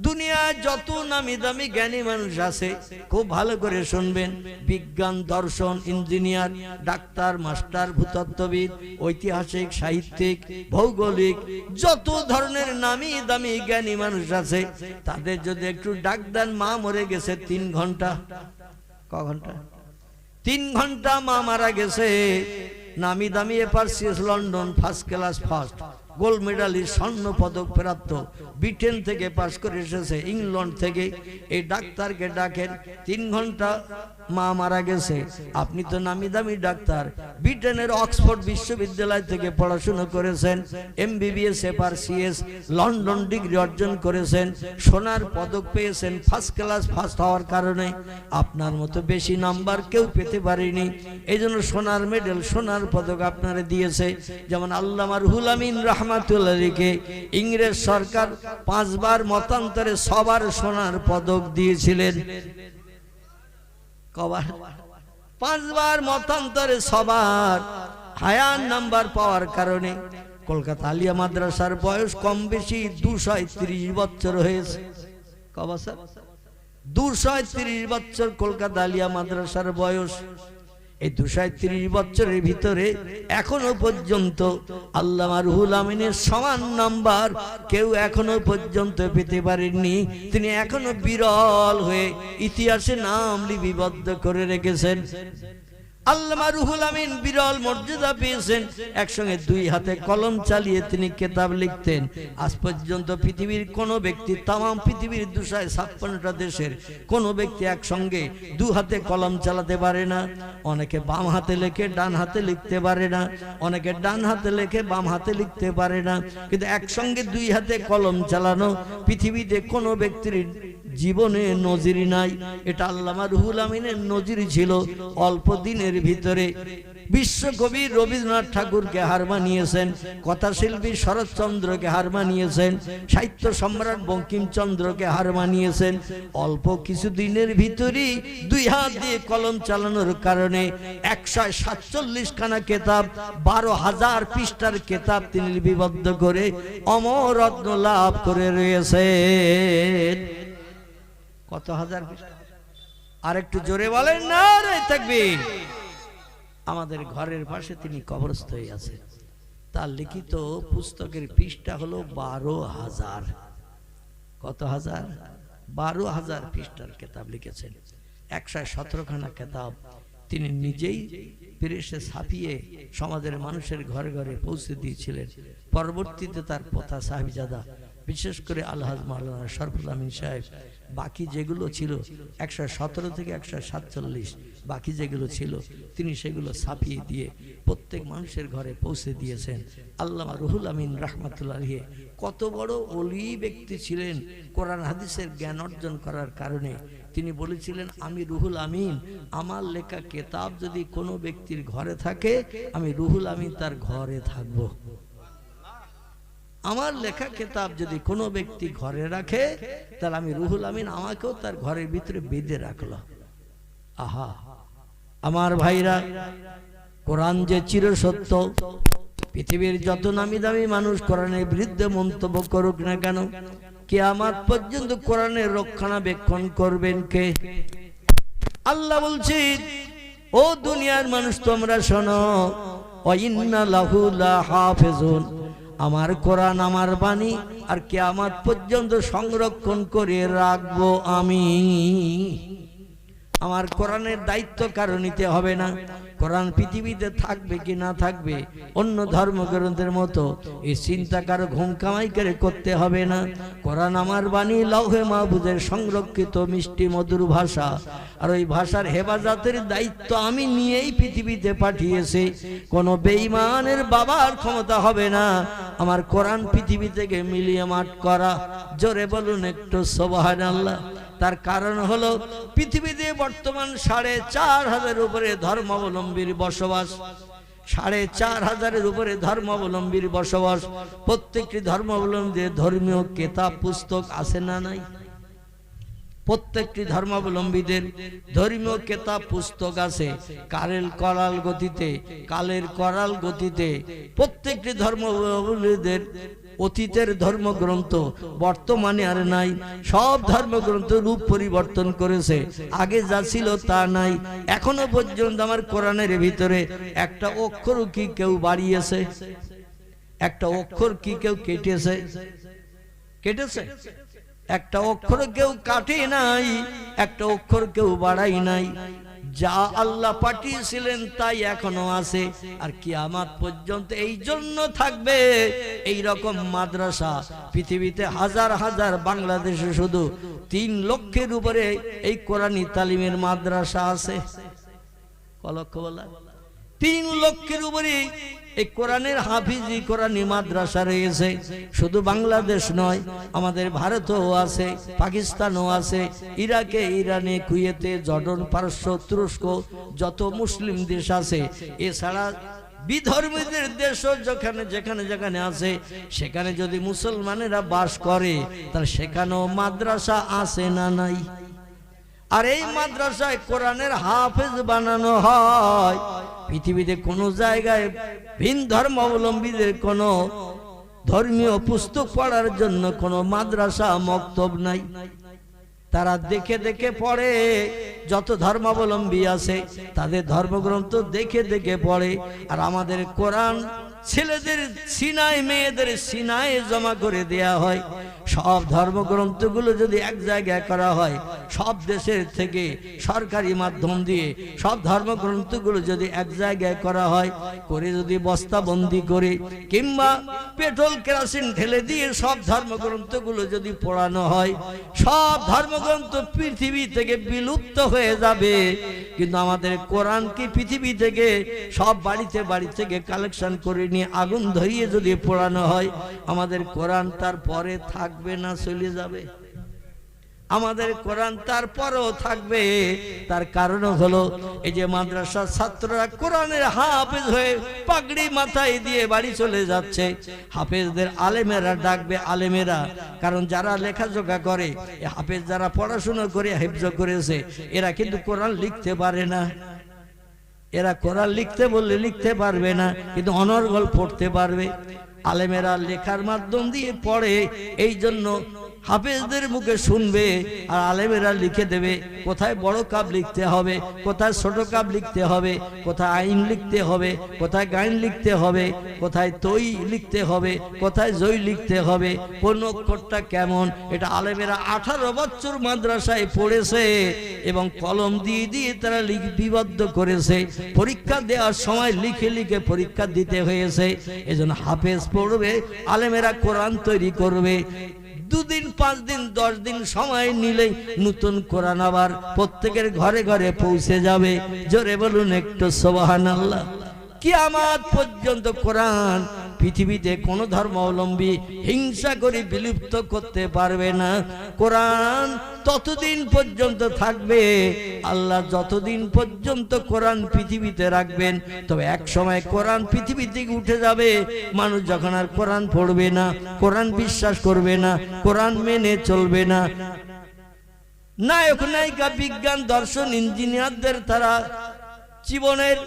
দুনিয়ায় যত নামি দামি জ্ঞানী মানুষ আছে, খুব ভালো করে শুনবেন, বিজ্ঞান, দর্শন, ইঞ্জিনিয়ার, ডাক্তার, মাস্টার, ভূতত্ত্ববিদ, ঐতিহাসিক, সাহিত্যিক, ভৌগোলিক, যত ধরনের নামি দামি জ্ঞানী মানুষ আছে, তাদের যদি একটু ডাক দেন, মা মরে গেছে 3 ঘন্টা, ক ঘন্টা? 3 ঘন্টা মা মারা গেছে। নামি দামি এপারসিএস London first class first gold medalist, স্বর্ণ পদক প্রাপ্ত, ব্রিটেন থেকে পাশ করে এসেছে, ইংল্যান্ড থেকে, এই ডাক্তারকে ডাকেন, 3 ঘন্টা মা মারা গেছে। আপনি তো নামি দামি ডাক্তার, ব্রিটেনের অক্সফোর্ড বিশ্ববিদ্যালয় থেকে পড়াশোনা করেছেন, MBBS এপারসিএস লন্ডন ডিগ্রি অর্জন করেছেন, সোনার পদক পেয়েছেন, ফার্স্ট ক্লাস ফার্স্ট হওয়ার কারণে। আপনার মতো বেশি নাম্বার কেউ পেতে পারেনি, এই জন্য সোনার মেডেল, সোনার পদক আপনারা দিয়েছে। যেমন আল্লামা রুহুল আমিন রহমাতুল্লাহকে ইংরেজ সরকার 5 বার মতান্তরে সবার সোনার পদক দিয়েছিলেন। কবার? 5 বার মতান্তরে সবার। হায়ার নাম্বার পাওয়ার কারণে কলকাতা আলিয়া মাদ্রাসার বয়স কম বেশি 230 বছর হয়েছে। ক বছর? 230 বছর কলকাতা আলিয়া মাদ্রাসার বয়স। এই 230 বছরের ভিতরে এখনো পর্যন্ত আল্লামা রুহুল আমিনের সমান নাম্বার কেউ এখনো পর্যন্ত পেতে পারেননি। তিনি এখনো বিরল হয়ে ইতিহাসে নাম লিপিবদ্ধ করে রেখেছেন। আল্লামা রুহুল আমিন বিরল মর্যাদা পেয়েছেন। একসঙ্গে 2 হাতে কলম চালিয়ে তিনি কিতাব লিখতেন। আজ পর্যন্ত পৃথিবীর কোন ব্যক্তি, তামাম পৃথিবীর 256টা দেশের কোন ব্যক্তি একসঙ্গে 2 হাতে কলম চালাতে পারে না। অনেকে বাম হাতে লেখে, ডান হাতে লিখতে পারে না, অনেকে ডান হাতে লেখে, বাম হাতে লিখতে পারে না, কিন্তু একসঙ্গে 2 হাতে কলম চালানো পৃথিবীতে কোনো ব্যক্তির জীবনে নজির নাই। এটা আল্লামা রুহুল আমিনের নজির ছিল। অল্প দিনের ভিতরে বিশ্বকবি রবীন্দ্রনাথ ঠাকুরকে হার মানিয়েছেন, কথাশিল্পী শরৎচন্দ্রকে হার মানিয়েছেন, সাহিত্য সম্রাট বঙ্কিমচন্দ্রকে হার মানিয়েছেন। অল্প কিছু দিনের ভিতরেই 2 হাত দিয়ে কলম চালানোর কারণে 147 খানা কেতাব, 12,000 পৃষ্ঠার কেতাব তিনি লিপিবদ্ধ করে অমরত্ন লাভ করে রয়েছেন। কত হাজার পৃষ্ঠা? আর একটু জোরে বলেন নারে তাকবীর। আমাদের ঘরের পাশে তিনি কবরস্থ হয়ে আছেন। তার লিখিত পুস্তকের পৃষ্ঠা হলো 12,000। কত হাজার? 12,000 পৃষ্ঠার কেতাব লিখেছেন। 117 খানা কেতাব তিনি নিজেই প্রেসে ছাপিয়ে সমাজের মানুষের ঘরে ঘরে পৌঁছে দিয়েছিলেন। পরবর্তীতে তার পোতা সাহেবজাদা, বিশেষ করে আলহাজ মাওলানা শরফুল আমিন সাহেব, বাকি যেগুলো ছিল 117 থেকে 147, বাকি যেগুলো ছিল তিনি সেগুলো ছাপিয়ে দিয়ে প্রত্যেক মানুষের ঘরে পৌঁছে দিয়েছেন। আল্লামা রুহুল আমিন রাহমাতুল্লাহ আলাইহি কত বড় ওলি ব্যক্তি ছিলেন। কোরআন হাদিসের জ্ঞান অর্জন করার কারণে তিনি বলেছিলেন, আমি রুহুল আমিন, আমার লেখা কেতাব যদি কোনো ব্যক্তির ঘরে থাকে, আমি রুহুল আমিন তার ঘরে থাকব। আমার লেখা কিতাব যদি কোনো ব্যক্তি ঘরে রাখে, তাহলে আমি রুহুল আমিন আমাকেও তার ঘরের ভিতরে বেঁধে রাখলো। আহা আমার ভাইরা, কোরআন যে চিরসত্য, পৃথিবীর যত নামি দামি মানুষ কোরআনের বিরুদ্ধে মন্তব্য করুক না কেন, কিয়ামত পর্যন্ত কোরআনের রক্ষণাবেক্ষণ করবেন কে? আল্লাহ বলছেন, ও দুনিয়ার মানুষ তোমরা শোনো, ওয়া ইন্না লাহু লাহাফিজুন, আমার কোরআন আমার বাণী আর কিয়ামত পর্যন্ত সংরক্ষণ করে রাখবো আমি। আমার কোরআনের দায়িত্ব কারো নিতে হবে না। কোরআন পৃথিবীতে থাকবে কি না থাকবে অন্য ধর্মগ্রন্থের মতো এই চিন্তা কারো ঘুম কামাই করে করতে হবে না। কোরআন আমার বাণী, লৌহে মাহফুজের সংরক্ষিত মিষ্টি মধুর ভাষা, আর ওই ভাষার হেফাজতের দায়িত্ব আমি নিয়েই পৃথিবীতে পাঠিয়েছি। কোনো বেঈমানের বাবার ক্ষমতা হবে না আমার কোরআন পৃথিবী থেকে মিলিয়ে মাঠ করা। জোরে বলুন একটু সুবহানাল্লাহ। তার কারণ হলো পৃথিবীতে বর্তমান 4,500 উপরে ধর্মাবলম্বীর বসবাস। 4,500 উপরে ধর্মাবলম্বীর বসবাস। প্রত্যেকটি ধর্মাবলম্বীদের ধর্মীয় কিতাব পুস্তক আছে না নাই? প্রত্যেকটি ধর্মাবলম্বীদের ধর্মীয় কিতাব পুস্তক আছে। কালের করাল গতিতে প্রত্যেকটি ধর্মাবলম্বীদের অতীতের ধর্মগ্রন্থ বর্তমানে আর নাই। সব ধর্মগ্রন্থ রূপ পরিবর্তন করেছে, আগে যা ছিল তা নাই। এখনো পর্যন্ত আমার কোরআনের ভিতরে একটা অক্ষর কি কেউ বাড়িয়েছে? একটা অক্ষর কি কেউ কেটেছে? একটা অক্ষর কেউ কাটে নাই, একটা অক্ষর কেউ বাড়াই নাই। যা আল্লাহ পাঠিয়েছিলেন তাই এখনো আছে, আর কিয়ামত পর্যন্ত এই জন্য থাকবে। এই রকম মাদ্রাসা পৃথিবীতে হাজার হাজার, বাংলাদেশে শুধু 3 লক্ষের উপরে এই কোরআনী তালিমের মাদ্রাসা আছে। কলক্ষ বলা 3 লক্ষের উপরে এই কোরআনের হাফিজি কোরআনী মাদ্রাসা রয়েছে। শুধু বাংলাদেশ নয়, আমাদের ভারতেও আছে, পাকিস্তানও আছে, ইরাকে, ইরানে, কুয়েতে, জর্ডন, পারস্য, তুরস্ক, যত মুসলিম দেশ আছে। এছাড়া বিধর্মীদের দেশও যেখানে আছে, সেখানে যদি মুসলমানেরা বাস করে তাহলে সেখানেও মাদ্রাসা আছে না নাই? আর এই মাদ্রাসায় কোরআনের হাফেজ বানানো হয়। পৃথিবীতে কোনো জায়গায় ভিন ধর্মাবলম্বীদের কোনো ধর্মীয় পুস্তক পড়ার জন্য কোনো মাদ্রাসা মক্তব নাই। তারা দেখে দেখে পড়ে। যত ধর্মাবলম্বী আছে তাদের ধর্মগ্রন্থ দেখে দেখে পড়ে। আর আমাদের কোরআন ছেলেদের সিনায়, মেয়েদের সিনায় জমা করে দেয়া হয়। সব ধর্মগ্রন্থগুলো যদি এক জায়গায় করা হয়, সব দেশের থেকে সরকারি মাধ্যম দিয়ে সব ধর্মগ্রন্থগুলো যদি এক জায়গায় করা হয়, করে যদি বস্তাবন্দি করে কিংবা পেট্রোল কেরোসিন ঢেলে দিয়ে সব ধর্মগ্রন্থগুলো যদি পড়ানো হয়, সব ধর্মগ্রন্থ পৃথিবী থেকে বিলুপ্ত হয়ে যাবে। কিন্তু আমাদের কোরআন কি পৃথিবী থেকে সব বাড়ি থেকে কালেকশন করে নিয়ে আগুন ধরিয়ে যদি পড়ানো হয়, আমাদের কোরআন তার পরে থাকবে না চলে যাবে? আমাদের কোরআন তারপরেও থাকবে। তার কারণ হলো এই যে মাদ্রাসার ছাত্ররা কোরআনের হাফেজ হয়ে পাগড়ি মাথায় দিয়ে বাড়ি চলে যাচ্ছে, হাফেজদের আলেমেরা ডাকবে আলেমেরা। কারণ যারা লেখাজোখা করে, হাফেজ যারা পড়াশোনা করে হিফজ করেছে, এরা কিন্তু কোরআন লিখতে পারে না। এরা কোরআন লিখতে বললে লিখতে পারবে না, কিন্তু অনর্গল পড়তে পারবে। আলেমেরা লেখার মাধ্যম দিয়ে পড়ে, এই জন্য হাফেজদের মুখে শুনবে আর আলেমেরা লিখে দেবে কোথায় বড় কাব লিখতে হবে, কোথায় ছোট কাব লিখতে হবে, কোথায় আইন লিখতে হবে, কোথায় গাইন লিখতে হবে, কোথায় তৈ লিখতে হবে, কোথায় জয় লিখতে হবে, কোন অক্ষরটা কেমন। এটা আলেমেরা 18 বছর মাদ্রাসায় পড়েছে এবং কলম দিয়ে দিয়ে তারা লিপিবদ্ধ করেছে। পরীক্ষা দেওয়ার সময় লিখে লিখে পরীক্ষা দিতে হয়েছে। এজন্য হাফেজ পড়বে, আলেমেরা কোরআন তৈরি করবে। 2 দিন 5 দিন 10 দিন সময় নিলেই নতুন কোরআন আবার প্রত্যেকের ঘরে ঘরে পৌঁছে যাবে। জোরে বলুন একটু সুবহানাল্লাহ। কিয়ামত পর্যন্ত কোরআন পৃথিবীতে কোন ধর্মাবলম্বী হিংসা করে বিলুপ্ত করতে পারবে না। কোরআন ততদিন পর্যন্ত থাকবে, আল্লাহ যতদিন পর্যন্ত কোরআন পৃথিবীতে রাখবেন। তবে এক সময় কোরআন পৃথিবী থেকে উঠে যাবে। মানুষ যখন আর কোরআন পড়বে না, কোরআন বিশ্বাস করবে না, কোরআন মেনে চলবে না, নায়ক নায়িকা বিজ্ঞান দর্শন ইঞ্জিনিয়ারদের তারা জীবনের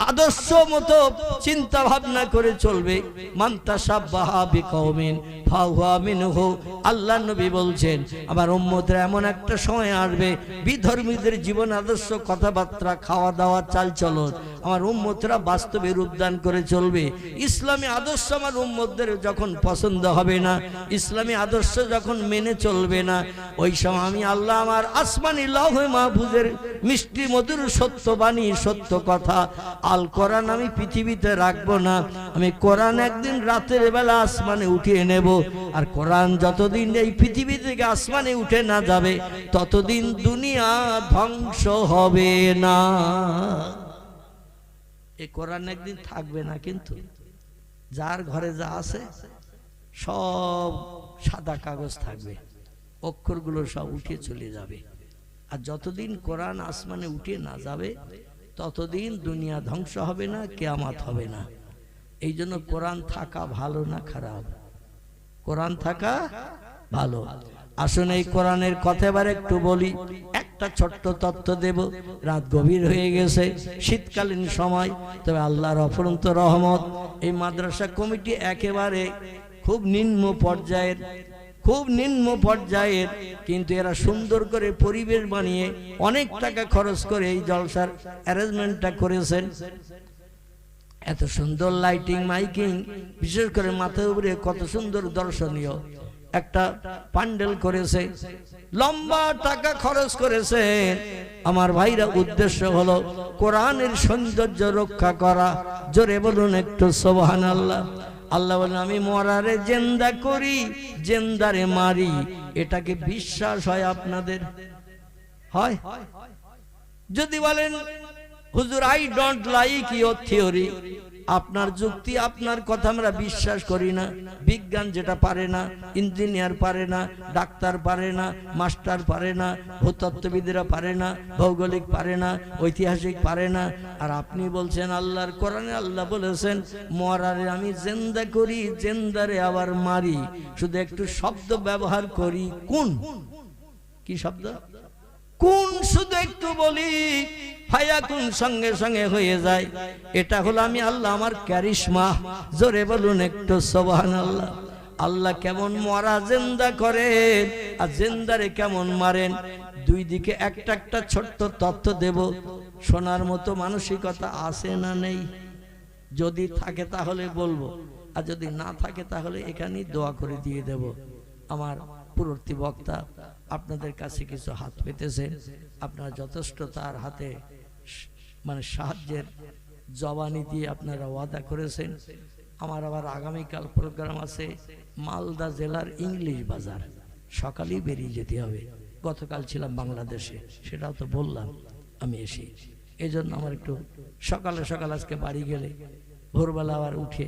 আদর্শ মতো চিন্তা ভাবনা করে চলবে। মানতাশাব্বাহা বিকওমিন ফাহুয়া মিনহু। আল্লাহ নবী বলছেন আমার উম্মতের এমন একটা সময় আসবে, বিধর্মীদের জীবন আদর্শ কথাবার্তা খাওয়া দাওয়া চালচলন আমার উম্মতরা বাস্তবে রূপদান করে চলবে। ইসলামী আদর্শ আমার উম্মতদের যখন পছন্দ হবে না, ইসলামী আদর্শ যখন মেনে চলবে না, ওই সময় আমি আল্লাহ আমার আসমানি লৌহে মাহফুজের মিষ্টি মধুর সত্য বাণী সত্য কথা আল কোরআন আমি পৃথিবীতে রাখবো না। আমি কোরআন একদিন রাতের বেলা আসমানে উঠিয়ে নেব। আর কোরআন যতদিন এই পৃথিবী থেকে আসমানে উঠে না যাবে, ততদিন দুনিয়া ধ্বংস হবে না। এই কোরআন একদিন থাকবে না, কিন্তু যার ঘরে যা আছে সব সাদা কাগজ থাকবে, অক্ষরগুলো সব উঠে চলে যাবে। আর যতদিন কোরআন আসমানে উঠে না যাবে, ততদিন দুনিয়া ধ্বংস হবে না, কিয়ামত হবে না। এই জন্য কোরআন থাকা ভালো না খারাপ? কোরআন থাকা ভালো। আসুন এই কোরআনের কথা এবার একটু বলি। একটা ছোট্ট তথ্য দেব। রাত গভীর হয়ে গেছে, শীতকালীন সময়, তবে আল্লাহর অফুরন্ত রহমত এই মাদ্রাসা কমিটি একেবারে খুব নিম্ন পর্যায়ের, কিন্তু এরা সুন্দর করে পরিবেশ বানিয়ে অনেক টাকা খরচ করে এই জলসার অ্যারেঞ্জমেন্টটা করেছেন। এত সুন্দর লাইটিং মাইকিং, বিশেষ করে মাথার উপরে কত সুন্দর দর্শনীয় একটা প্যান্ডেল করেছে, লম্বা টাকা খরচ করেছে। আমার ভাইরা, উদ্দেশ্য হলো কোরআনের সৌন্দর্য রক্ষা করা। জোরে বলুন একটু সুবহানাল্লাহ। আল্লাহ বলেন আমি মরারে জিন্দা করি, জিন্দারে মারি। এটাকে বিশ্বাস হয় আপনাদের? হয়? যদি বলেন হুজুর I don't like your theory, আপনার যুক্তি আপনার কথা আমরা বিশ্বাস করি না। বিজ্ঞান যেটা পারে না, ইঞ্জিনিয়ার পারে না, ডাক্তার পারে না, মাস্টার পারে না, ভূতত্ত্ববিদরা পারে না, ভৌগোলিক পারে না, ঐতিহাসিক পারে না। আর আপনি বলছেন আল্লাহর কোরআনে আল্লাহ বলেছেন মরারে আমি জিন্দা করি, জিন্দারে আবার মারি। শুধু একটু শব্দ ব্যবহার করি, কোন কি শব্দ? কোন শুধু একটু বলি, ফায়াকুন সঙ্গে সঙ্গে হয়ে যায়। এটা হলো আমি আল্লাহ আমার ক্যারিশমা। জোরে বলুন একটু সুবহানাল্লাহ। আল্লাহ কেমন মরা জিন্দা করেন আর জিন্দারে কেমন মারেন। দুই দিকে একটা একটা ছোট্ট তথ্য দেব। শোনার মতো মানসিকতা আছে না নেই? যদি থাকে তাহলে বলবো, আর যদি না থাকে তাহলে এখানেই দোয়া করে দিয়ে দেব। আমার পূর্ববর্তী বক্তা আপনাদের কাছে কিছু হাত পেতেছেন, আপনারা যথেষ্ট তার হাতে মানে সাহায্যের জবানি দিয়ে আপনারা ওয়াদা করেছেন। আমার আবার আগামীকাল প্রোগ্রাম আছে মালদা জেলার ইংলিশ বাজার, সকালেই বেরিয়ে যেতে হবে। গতকাল ছিলাম বাংলাদেশে, সেটাও তো বললাম আমি এসে। এই জন্য আমার একটু সকালে সকাল আজকে বাড়ি গেলে ভোরবেলা আবার উঠে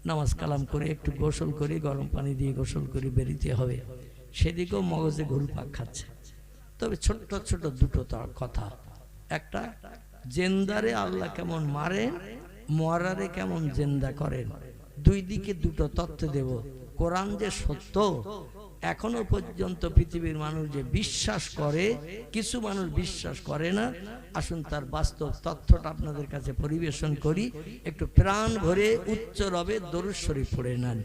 নামাজ কালাম করে একটু গোসল করি, গরম পানি দিয়ে গোসল করে বেরিতে হবে। সেদিকেও মগজে ঘুরপাক খাচ্ছে। তবে ছোট্ট ছোট দুটো কথা, একটা জেন্দারে আল্লাহ কেমন মারেন, মরারে কেমন জেন্দা করেন, দুই দিকে দুটো তথ্য দেব। কোরআন যে সত্য এখনো পর্যন্ত পৃথিবীর মানুষ যে বিশ্বাস করে, কিছু মানুষ বিশ্বাস করে না। আসুন তার বাস্তব তথ্যটা আপনাদের কাছে পরিবেশন করি, একটু প্রাণ ভরে উচ্চ রবে দরুদ শরীফ পড়ে নেন।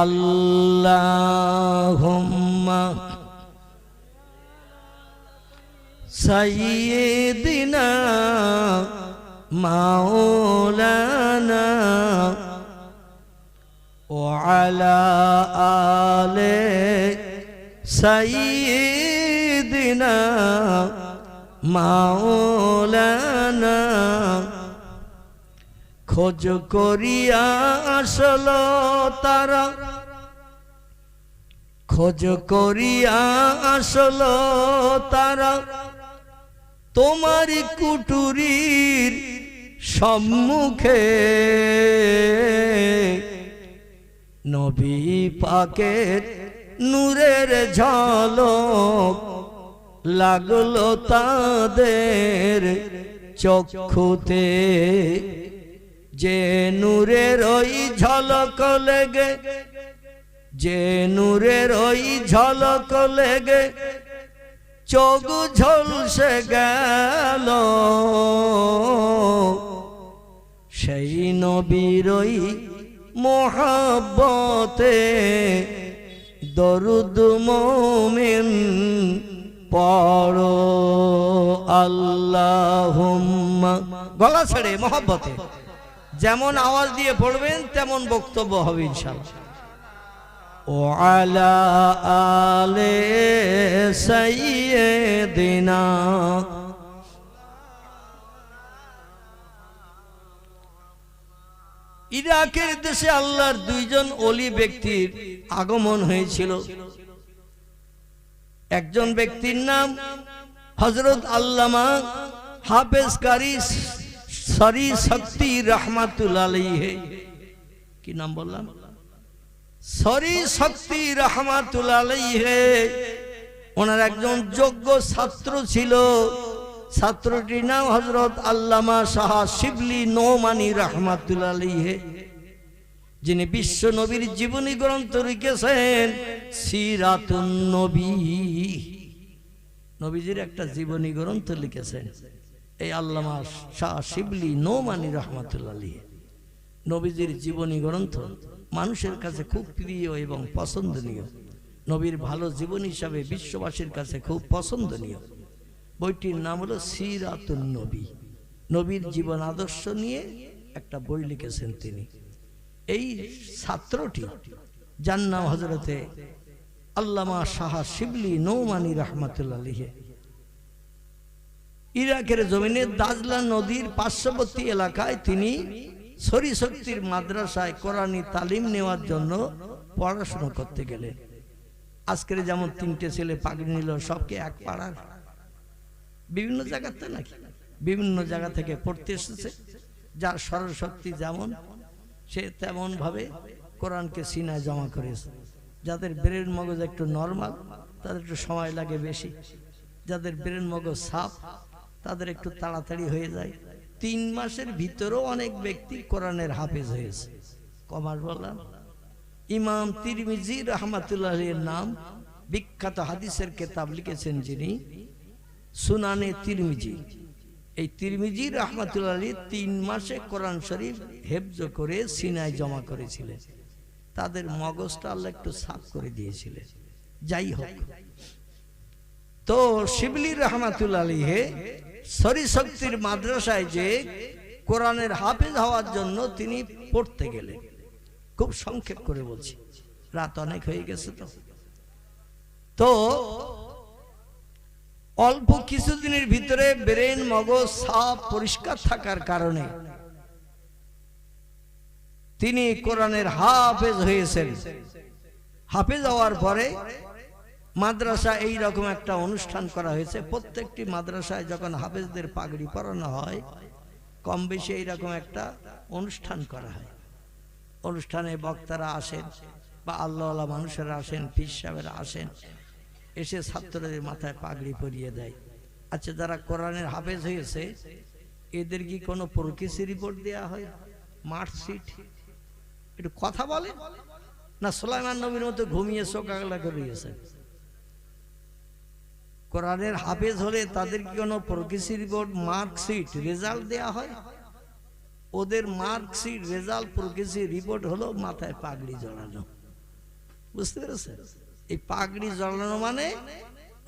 আল্লাহুম্মা সাইয়্যিদিনা মাওলানা ওয়া আলা আলি সাইয়্যিদিনা মাওলানা। খোঁজ করিয়া আসল তারা, খোঁজ করিয়া আসল তারা তোমার কুটুরির সম্মুখে। নবী পাকের নূরের ঝলক লাগলো তাদের চক্ষুতে। যে নূরের ওই ঝলক লেগে, যে নূরের ওই ঝলক লেগে চোখ ঝলসে গেল, সেই নবীর ওই মোহাব্বতে দরুদ মুমিন পড়ো। আল্লাহুম্মা, গলা ছেড়ে মোহাব্বতে যেমন আওয়াজ দিয়ে পড়বেন তেমন বক্তব্য হবে ইনশাআল্লাহ। ও আলা আলে সাইয়্যিদিনা। ইরাকের দেশে আল্লাহর দুইজন ওলি ব্যক্তির আগমন হয়েছিল। একজন ব্যক্তির নাম হযরত আল্লামা হাফেজ কারি সরি শক্তি রহমাতুল্লাহ আলাইহি। কি নাম বললাম? সরি শক্তি রহমাতুল্লাহ আলাইহি। ওনার একজন যোগ্য ছাত্র ছিল, ছাত্রটির নাম হযরত আল্লামা শাহ শিবলি নোমানী রহমাতুল্লাহ আলাইহি, যিনি বিশ্ব নবীর জীবনী গ্রন্থ লিখেছেন সিরাতুন নবী। নবীজির একটা জীবনী গ্রন্থ লিখেছেন এই আল্লামা শাহ শিবলি নোমানী রহমাতুল্লাহ আলাইহি। নবীজির জীবনী গ্রন্থ মানুষের কাছে খুব প্রিয় এবং পছন্দনীয়। নবীর ভালো জীবন হিসাবে বিশ্ববাসীর কাছে খুব পছন্দনীয়। বইটির নাম হলো সিরাতুন নবী। নবীর জীবন আদর্শ নিয়ে একটা বই লিখেছেন তিনি। এই ছাত্রটি যার নাম হযরতে আল্লামা শাহ শিবলি নোমানী রহমাতুল্লাহ আলাইহি, ইরাকের জমিনে দাজলা নদীর পার্শ্ববর্তী এলাকায় তিনি সরি শক্তির মাদ্রাসায় কোরআনী তালিম নেওয়ার জন্য পড়াশোনা করতে গেলেন। আজকের যেমন তিনটে ছেলে পাগড়ি নিল, সবকে এক পাড়ার, বিভিন্ন জায়গাতে নাকি বিভিন্ন জায়গা থেকে পড়তে এসেছে। যার স্মরণশক্তি যেমন সে তেমন ভাবে কোরআনকে সিনায় জমা করেছে। যাদের ব্রেন মগজ একটু নরমাল তাদের একটু সময় লাগে বেশি, যাদের ব্রেন মগজ সাফ তাদের একটু তাড়াতাড়ি হয়ে যায়। 3 মাসের ভিতরেও অনেক ব্যক্তি কোরআনের হাফেজ হয়েছে। কমাস বললাম? ইমাম তিরমিজি রহমাতুল্লাহ আলাইহির নাম, বিখ্যাত হাদিসের কিতাব লিখেছেন যিনি, সুনানে তিরমিজি। এই তিরমিজি রহমাতুল্লাহ আলাইহি 3 মাসে কোরআন শরীফ হেফজ করে সিনায় জমা করেছিলেন। তাদের মগজটা আল্লাহ একটু সাফ করে দিয়েছিলেন। যাই হোক, তো শিবলি রহমাতুল্লাহ আলাইহি সরি শক্তির মাদ্রাসায় যে কোরআনের হাফেজ হওয়ার জন্য তিনি পড়তে গেলেন। খুব সংক্ষেপ করে বলছি, রাত অনেক হয়ে গেছে। তো অল্প কিছুদিনের ভিতরে ব্রেন মগজ সাফ পরিষ্কার থাকার কারণে তিনি কোরআনের হাফেজ হয়েছেন। হাফেজ হওয়ার পরে মাদ্রাসা এই রকম একটা অনুষ্ঠান করা হয়েছে। প্রত্যেকটি মাদ্রাসায় যখন হাফেজদের পাগড়ি পরানো হয় কম বেশি এইরকম একটা অনুষ্ঠান করা হয়। অনুষ্ঠানে বক্তারা আসেন, বা আল্লাহওয়ালা মানুষেরা আসেন, পীর সাহেবেরা আসেন, এসে ছাত্রদের মাথায় পাগড়ি পরিয়ে দেয়। আচ্ছা, যারা কোরআনের হাফেজ হয়েছে এদের কি কোনো প্রোগ্রেসি রিপোর্ট দেওয়া হয়, মার্কশিট? একটু কথা বলে না? সুলাইমান নবীর মতো ঘুমিয়ে চোখ আগলা করিয়েছে। কোরআনের হাফেজ হলে তাদের কি কোনো প্রোগ্রেসি রিপোর্ট, মার্কশিট, রেজাল্ট দেওয়া হয়? ওদের মার্কশিট, রেজাল্ট, প্রোগ্রেসি রিপোর্ট হলো মাথায় পাগড়ি জড়ানো। বুঝতে পেরেছে? এই পাগড়ি জড়ানো মানে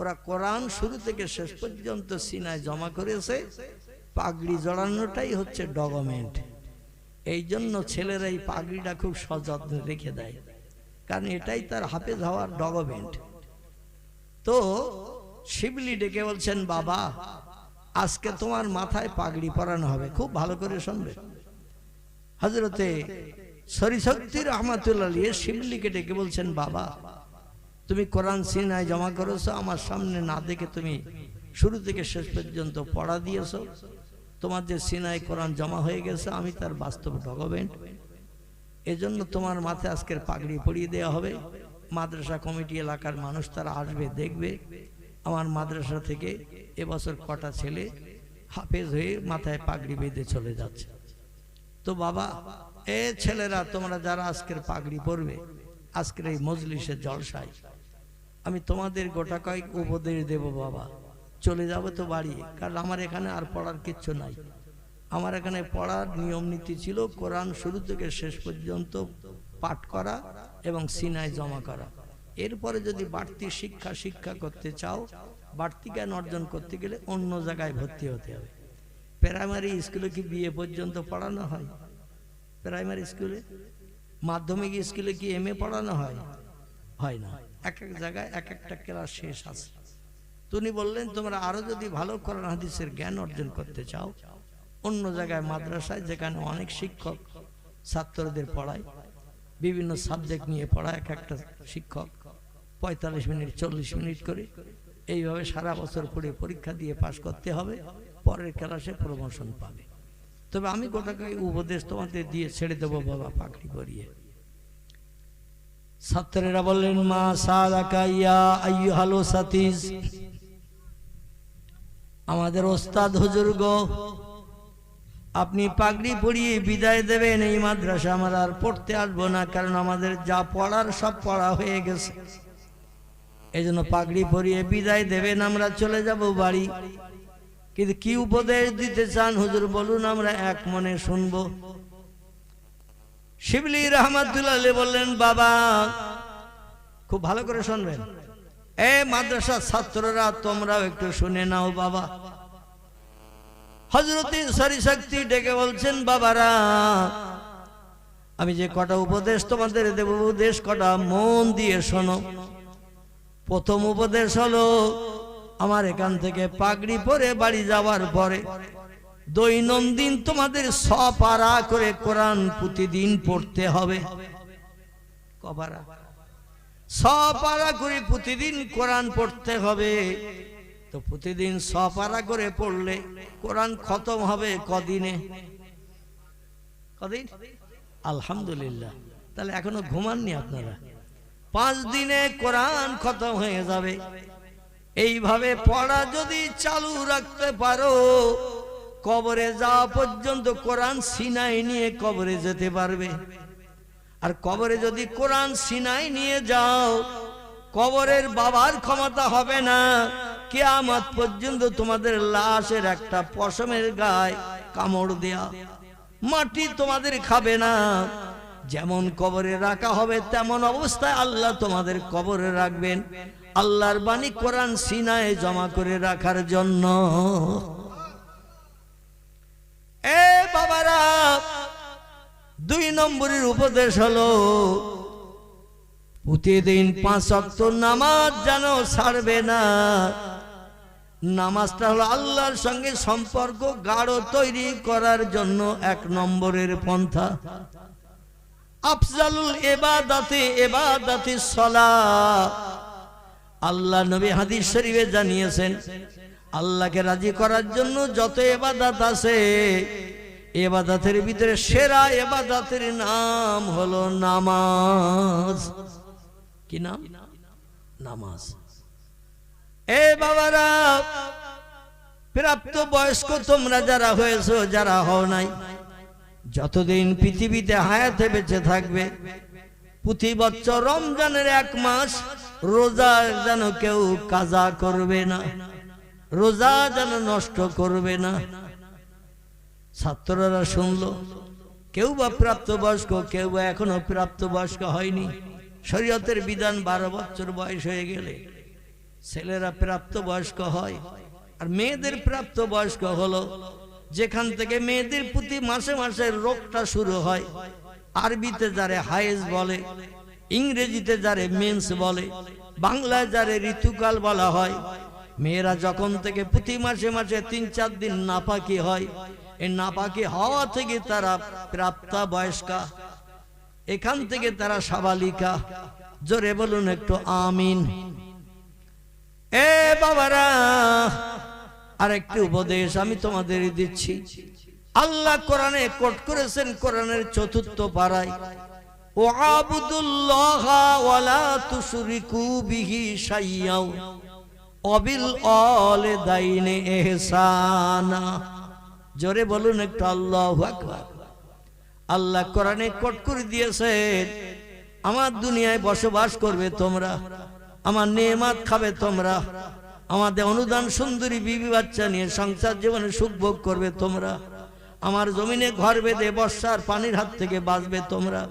ওরা কোরআন শুরু থেকে শেষ পর্যন্ত সিনায় জমা করেছে। পাগড়ি জড়ানোটাই হচ্ছে ডকুমেন্ট। এই জন্য ছেলেরা এই পাগড়িটা খুব সযত্নে রেখে দেয়, কারণ এটাই তার হাফেজ হওয়ার ডকুমেন্ট। তো শিবলি ডেকে বলছেন, বাবা আজকে তোমার মাথায় পাগড়ি পরানো হবে, খুব ভালো করে শুনবে। হযরতে শরীশক্তি রহমাতুল্লাহ আলাইহি শিবলিকে ডেকে বলছেন, বাবা তুমি কোরআন সিনায় জমা করেছো, আমার সামনে না দেখে তুমি শুরু থেকে শেষ পর্যন্ত পড়া দিয়েছো। তোমার যে সিনায় কোরআন জমা হয়ে গেছে আমি তার বাস্তব ডকুমেন্ট। এজন্য তোমার মাথায় আজকের পাগড়ি পরিয়ে দেওয়া হবে। মাদ্রাসা কমিটি এলাকার মানুষ তারা আসবে, দেখবে আমার মাদ্রাসা থেকে এবছর কটা ছেলে হাফেজ হয়ে মাথায় পাগড়ি বেঁধে চলে যাচ্ছে। তো বাবা, এ ছেলেরা তোমরা যারা আজকের পাগড়ি পরবে আজকের এই মজলিসের জলসায়, আমি তোমাদের গোটা কয়েক উপদেশ দেব। বাবা চলে যাবো তো বাড়ি, কারণ আমার এখানে আর পড়ার কিচ্ছু নাই। আমার এখানে পড়ার নিয়ম নীতি ছিল কোরআন শুরু থেকে শেষ পর্যন্ত পাঠ করা এবং সিনায় জমা করা। এরপরে যদি বাড়তি শিক্ষা করতে চাও, বাড়তি জ্ঞান অর্জন করতে গেলে অন্য জায়গায় ভর্তি হতে হবে। প্রাইমারি স্কুলে কি বিএ পর্যন্ত পড়ানো হয়? প্রাইমারি স্কুলে, মাধ্যমিক স্কুলে কি এমএ পড়ানো হয়? হয় না। এক এক জায়গায় এক একটা ক্লাস শেষ আছে। তিনি বললেন, তোমরা আরো যদি ভালো কোরআন হাদিসের জ্ঞান অর্জন করতে চাও, অন্য জায়গায় মাদ্রাসায়, যেখানে অনেক শিক্ষক ছাত্রদের পড়ায়, বিভিন্ন সাবজেক্ট নিয়ে পড়ায়, এক একটা শিক্ষক 45 মিনিট 40 মিনিট করে, এইভাবে সারা বছর পড়ে পরীক্ষা দিয়ে পাশ করতে হবে, পরের ক্লাসে প্রমোশন পাবে। তবে আমি গোটাকে উপদেশ তোমাদের দিয়ে ছেড়ে দেবো বাবা পাগড়ি পরিয়ে। ছাত্রেরা বললেন, মা সালাকা ইয়া আইয়ুহাল ওসাতিজ, আমাদের ওস্তাদ হুজুর গো, আপনি পাগড়ি পরিয়ে বিদায় দেবেন। এই মাদ্রাসা আমরা আর পড়তে আসবো না, কারণ আমাদের যা পড়ার সব পড়া হয়ে গেছে। এই জন্য পাগড়ি পরিয়ে বিদায় দেবেন, আমরা চলে যাব বাড়ি। কিন্তু কি উপদেশ দিতে চান হুজুর বলুন, আমরা এক মনে শুনবো। শিবলি রহমাতুল্লাহ আলাইহি বললেন, বাবা খুব ভালো করে শুনবেন, এ মাদ্রাসার ছাত্ররা তোমরাও একটু শুনে নাও। বাবা হযরত শরীশক্তি ডেকে বলছেন, বাবারা আমি যে কটা উপদেশ তোমাদের দেব, উপদেশ কটা মন দিয়ে শোনো। প্রথম উপদেশ হলো, আমার এখান থেকে পাগড়ি পরে বাড়ি যাওয়ার পরে দৈনন্দিন তোমাদের 100 পারা করে কোরআন প্রতিদিন পড়তে হবে। কপারা 100 পারা করে প্রতিদিন কোরআন পড়তে হবে। তো প্রতিদিন 100 পারা করে পড়লে কোরআন খতম হবে কদিনে? কদিন? আলহামদুলিল্লাহ। তাহলে এখনো ঘুমাননি আপনারা। 5 দিনে কোরআন খতম হয়ে যাবে। এইভাবে পড়া যদি চালু রাখতে পারো, কবরে যাওয়া পর্যন্ত কোরআন সিনায় নিয়ে কবরে যেতে পারবে। আর কবরে যদি কোরআন সিনায় নিয়ে যাও, কবরের বাবার ক্ষমতা হবে না কিয়ামত পর্যন্ত তোমাদের লাশের একটা পশমের গায়ে কামড় দেয়া। মাটি তোমাদের খাবে না। যেমন কবরে রাখা হবে তেমন অবস্থায় আল্লাহ তোমাদের কবরে রাখবেন। আল্লাহর বাণী কোরআন সিনায় জমা করে রাখার জন্য। এ বাবারা, 2 নম্বরের উপদেশ হলো, প্রতিদিন 5 ওয়াক্ত নামাজ যেন ছাড়বে না। নামাজটা হলো আল্লাহর সঙ্গে সম্পর্ক গাঢ় তৈরি করার জন্য 1 নম্বরের পন্থা। আফজালুল ইবাদাতি সালাত। আল্লাহ নবী হাদিস শরীফে জানিয়েছেন, আল্লাহকে রাজি করার জন্য যত ইবাদত আছে ইবাদতের ভিতরে সেরা ইবাদতের নাম হলো নামাজ। কি নাম? নামাজ। এ বাবারা, প্রাপ্ত বয়স্ক তোমরা যারা হয়েছো, যারা হও নাই, যতদিন পৃথিবীতে হায়াতে বেঁচে থাকবে, প্রতি বছর রমজানের 1 মাস রোজা যেন কেউ কাজা করবে না, রোজা যেন নষ্ট করবে না। ছাত্ররা শুনলো, কেউ বা প্রাপ্তবয়স্ক, কেউ বা এখনো প্রাপ্তবয়স্ক হয়নি। শরীয়তের বিধান 12 বছর বয়স হয়ে গেলে ছেলেরা প্রাপ্তবয়স্ক হয়। আর মেয়েদের প্রাপ্তবয়স্ক হলো যেখান থেকে মেয়েদের প্রতি মাসে মাসে রোগটা শুরু হয়। আরবিতে যারে হায়েজ বলে, ইংরেজিতে যারে মেন্স বলে, বাংলায় যারে ঋতুকাল বলা হয়। মেয়েরা যখন থেকে প্রতি মাসে মাসে 3-4 দিন নাপাকি হয়, এই নাপাকি হওয়া থেকে তারা প্রাপ্তা বয়স্কা, এখান থেকে তারা সাবালিকা। জোরে বলুন একটু আমিন। এ বাবারা, আরেকটি উপদেশ আমি তোমাদের দিচ্ছি। আল্লাহ কোরআনে কোট করেছেন, কোরআনের 4th পারায়, ও আবুদুল্লাহ ওয়ালা তুশরিকু বিহি শাইয়্যাও ওয়াবিল ওয়ালিদাইনি ইহসানা। জোরে বলুন একটু আল্লাহু আকবার। আল্লাহ কোরআনে কোট করে দিয়েছেন, আমার দুনিয়ায় বসবাস করবে তোমরা, আমার নেয়ামত খাবে তোমরা, আমাদের অনুদান সুন্দরী বিবি বাচ্চা নিয়ে সংসার জীবনে সুখ ভোগ করবে তোমরা, আমার জমিনে ঘর বেঁধে বর্ষার পানির হাত থেকে বাঁচবে তোমরা,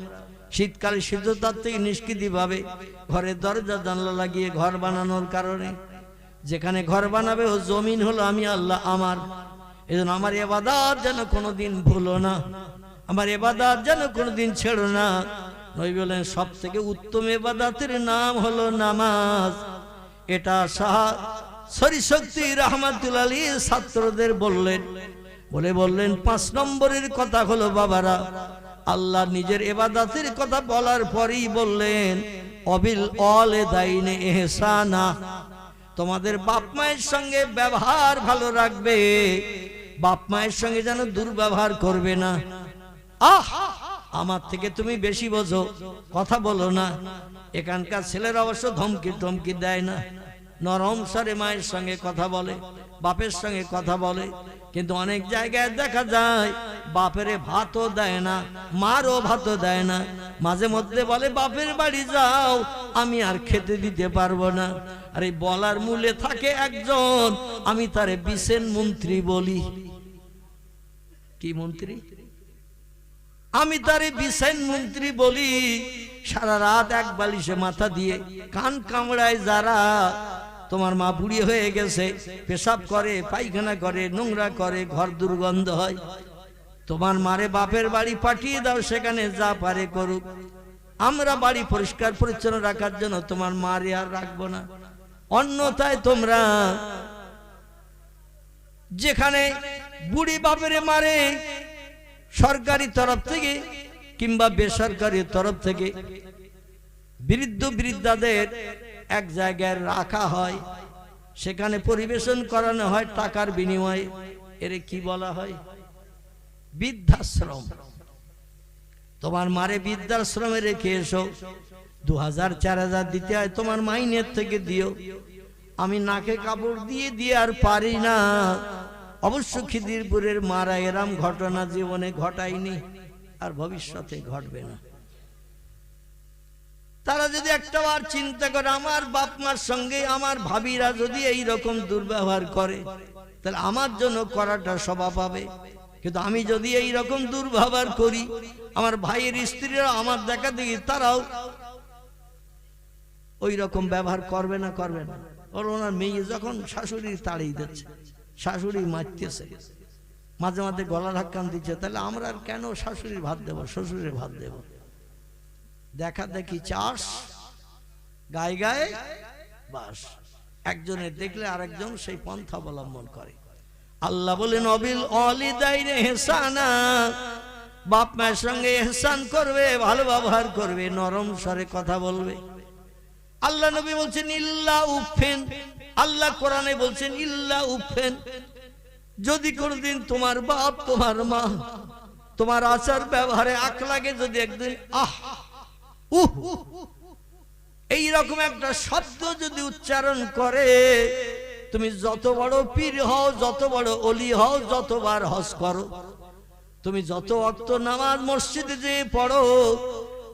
শীতকালে শীততাপ থেকে নিষ্কৃতি পাবে, ঘরের দরজা জানলা লাগিয়ে ঘর বানানোর কারণে। যেখানে ঘর বানাবে ও জমিন হলো আমি আল্লাহ আমার। এজন্য আমার ইবাদত যেন কোনোদিন ভুলো না, আমার ইবাদত যেন কোনোদিন ছেড়ো না। নবী বলেন সব থেকে উত্তম ইবাদতের নাম হলো নামাজ। এটা শাহ শরীশক্তি রাহমাতুল্লাহ আলাইহি ছাত্রদের বললেন, বললেন 5 নম্বরের কথা হলো বাবারা, আল্লাহ নিজের ইবাদতের কথা বলার পরেই বললেন অবিল ওয়ালিদাইনি ইহসানা, তোমাদের বাপ মায়ের সঙ্গে ব্যবহার ভালো রাখবে, বাপ মায়ের সঙ্গে যেন দুর্ব্যবহার করবে না। আমার থেকে তুমি বেশি বোঝো, কথা বলো না। এখানকার ছেলেরা অবশ্য ধমকি দেয় না, নরম স্বরে মায়ের সঙ্গে কথা বলে, বাপের সঙ্গে কথা বলে। কিন্তু অনেক জায়গায় দেখা যায় বাপেরে ভাতও দেয় না, মারও ভাতও দেয় না। মাঝে মধ্যে বলে বাপের বাড়ি যাও, আমি আর খেতে দিতে পারবো না। আর এই বলার মূলে থাকে একজন, আমি তারে বিশেন মন্ত্রী বলি। কি মন্ত্রী? আমি তারে বিশেন মন্ত্রী বলি। সারা রাত 1 বালিশে মাথা দিয়ে কান কামড়ায় যারা। তোমার মা বুড়ি হয়ে গেছে, পেশাব করে, পায়খানা করে, নোংরা করে, ঘর দুর্গন্ধ হয়। তোমার মারে বাপের বাড়ি পাঠিয়ে দাও, সেখানে যা পারে করুক। আমরা বাড়ি পরিষ্কার পরিচ্ছন্ন রাখার জন্য তোমার মারে আর রাখবো না। অন্যথায় তোমরা যেখানে বুড়ি বাপেরে মারে, সরকারি তরফ থেকে কিংবা বেসরকারি তরফ থেকে বৃদ্ধ বৃদ্ধাদের এক জায়গায় রাখা হয়, সেখানে পরিবেশন করানো হয় টাকার বিনিময়ে। এর কি বলা হয়? বৃদ্ধাশ্রম। তোমার মারে বৃদ্ধাশ্রমে রেখে এসো, 2000-4000 দিতে হয়, তোমার মাইনের থেকে দিও। আমি নাকে কাপড় দিয়ে আর পারি না। অবশ্য খিদিরপুরের মারা এরম ঘটনা জীবনে ঘটায়নি, আর ভবিষ্যতে ঘটবে না। তারা যদি একটাবার চিন্তা করে, আমার বাপ মার সঙ্গে আমার ভাবিরা যদি এই রকম দুর্ব্যবহার করে, তাহলে আমার জন্য করাটা স্বভাব হবে। কিন্তু আমি যদি এই রকম দুর্ব্যবহার করি, আমার ভাইয়ের স্ত্রীরা আমার দেখা দেখি তারাও ওই রকম ব্যবহার করবে না, করবে না। ওর ওনার মেয়ে যখন শাশুড়ি তাড়িয়ে দিচ্ছে, শাশুড়ি মারতেছে, মাঝে মাঝে গলা ধাক্কান দিচ্ছে, তাহলে আমরা আর কেন শাশুড়ির ভাত দেব, শ্বশুরের ভাত দেব? দেখা দেখি চাষ, গায়ে গায়ে বাস। একজনের দেখলে আরেকজন সেই পন্থা অবলম্বন করে। আল্লাহ বলেন অবিল ওয়ালিদাইনি ইহসানা, বাপ মায়ের সঙ্গে ইহসান করবে, ভালো ব্যবহার করবে, নরম স্বরে কথা বলবে। আল্লাহ নবী বলছেন ইল্লা উফেন, আল্লাহ কোরআনে বলছেন ইল্লা উফেন, যদি কোনদিন তোমার বাপ তোমার মা তোমার আচার ব্যবহারে আখলাকে যদি একদিন এইরকম একটা শব্দ যদি উচ্চারণ করে, তুমি যত বড় পীর হও, যত বড় ওলি হও, যতবার হজ করো, তুমি যত ওয়াক্ত নামাজ মসজিদে যে পড়ো,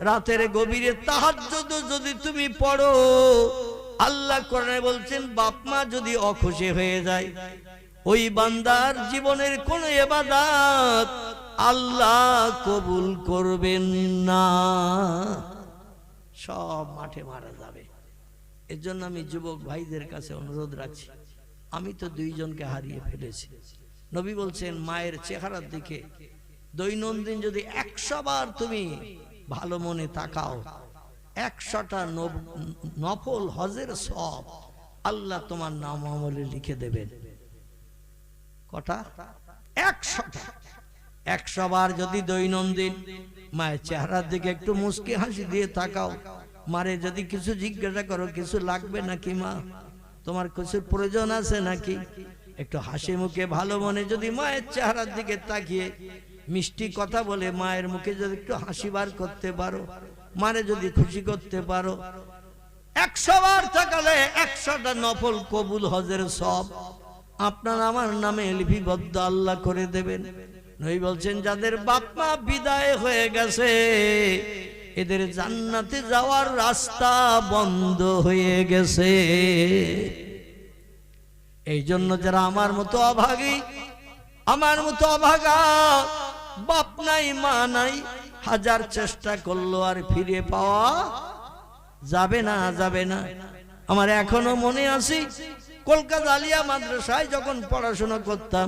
রাতের গভীরে তাহাজ্জুদ যদি তুমি পড়ো, আল্লাহ কোরআনে বলছেন বাপ মা যদি অখুশি হয়ে যায়, ওই বান্দার জীবনের কোন ইবাদত আল্লাহ কবুল করবেন না, সব মাঠে মারা যাবে। এর জন্য আমি যুবক ভাইদের কাছে অনুরোধ রাখছি, আমি তো দুইজনকে হারিয়ে ফেলেছি। নবী বলছেন মায়ের চেহারার দিকে দৈনন্দিন যদি 100 বার তুমি ভালো মনে তাকাও, 100টা নফল হজের সব আল্লাহ তোমার নাম আমলে লিখে দেবেন। কটা? 100টা। 100 বার যদি দৈনন্দিন মায়ের চেহারার দিকে একটু মুস্কি হাসি দিয়ে তাকাও, মারে যদি কিছু জিজ্ঞাসা করো, কিছু লাগবে নাকি মা, তোমার কিছু প্রয়োজন আছে নাকি, একটু হাসি মুখে ভালো মনে যদি মায়ের চেহারার দিকে তাকিয়ে মিষ্টি কথা বলে মায়ের মুখে যদি একটু হাসি বার করতে পারো, মারে যদি খুশি করতে পারো, 100 বার তাকালে 100টা নফল কবুল হজের সব আপনার আমার নামে লিপিবদ্ধ আল্লাহ করে দেবেন। নবী বলছেন যাদের বাপ মা বিদায় হয়ে গেছে, এদের জান্নাতে যাওয়ার রাস্তা বন্ধ হয়ে গেছে। এই জন্য যারা আমার মতো অভাগী, আমার মতো অভাগা, বাপ নাই মা নাই, হাজার চেষ্টা করলো আর ফিরে পাওয়া যাবে না, যাবে না। আমার এখনো মনে আছে কলকাতা আলিয়া মাদ্রাসায় যখন পড়াশোনা করতাম,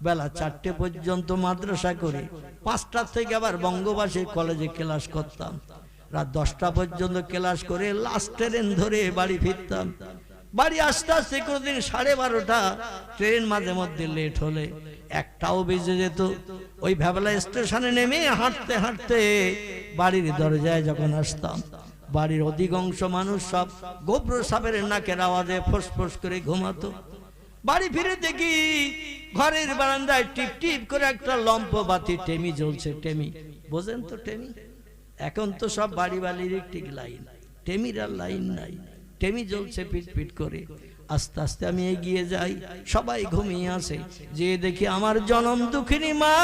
বেলা 4টে পর্যন্ত মাদ্রাসা করে 5টা থেকে আবার বঙ্গবাসী কলেজে ক্লাস করতাম, রাত 10টা পর্যন্ত ক্লাস করে লাস্ট ট্রেন ধরে বাড়ি ফিরতাম। বাড়ি আসতে আসতে কোনদিন 12:30টা, ট্রেন মাঝে মধ্যে লেট হলে 1টাও বেজে যেত। ওই ভ্যাবলা স্টেশনে নেমে হাঁটতে হাঁটতে বাড়ির দরজায় যখন আসতাম, বাড়ির অধিকাংশ মানুষ সব গোবর সাপের নাকের আওয়াজে ফোঁস করে ঘুমাতো। বাড়ি ফিরে দেখি ঘরের বারান্দায় টিপ টিপ করে একটা লম্প বাতি টেমি জ্বলছে। টেমি বোঝেন তো? টেমি এখন তো সব বাড়ি বাড়ির ইলেকট্রিক লাইন, টেমির আর লাইন নাই, টেমি জ্বলছে পিট পিট করে। আস্তে আস্তে আমি এগিয়ে যাই, সবাই ঘুমিয়ে আছে। যে দেখি আমার জনম দুঃখিনী মা,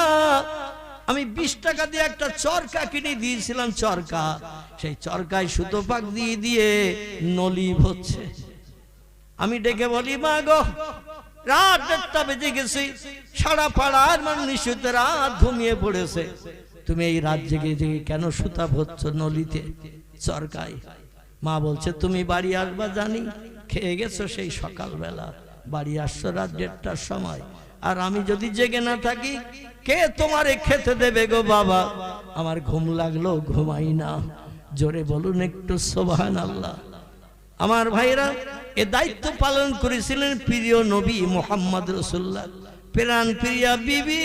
আমি 20 টাকা দিয়ে একটা চরকা কিনে দিয়েছিলাম, চরকা, সেই চরকায় সুতো পাক দিয়ে দিয়ে নলি হচ্ছে। আমি ডেকে বলি মা গো, রাত 1টা বেজে গেছে, সারা পাড়ার মানুষ রাত ঘুমিয়ে পড়েছে, তুমি এই রাত জেগে জেগে কেন সুতা ভরছ নলিতে, চরকায়? মা বলছে তুমি বাড়ি আসবা জানি, খেয়ে গেছো সেই সকালবেলা, বাড়ি আসছো রাত 1টার সময়, আর আমি যদি জেগে না থাকি কে তোমারে খেতে দেবে গো বাবা? আমার ঘুম লাগলো, ঘুমাই না। জোরে বলুন একটু সুবহানাল্লাহ। আমার ভাইরা, এ দায়িত্ব পালন করেছিলেন প্রিয় নবী মুহাম্মদ রাসূলুল্লাহ, প্রাণ প্রিয়া বিবি,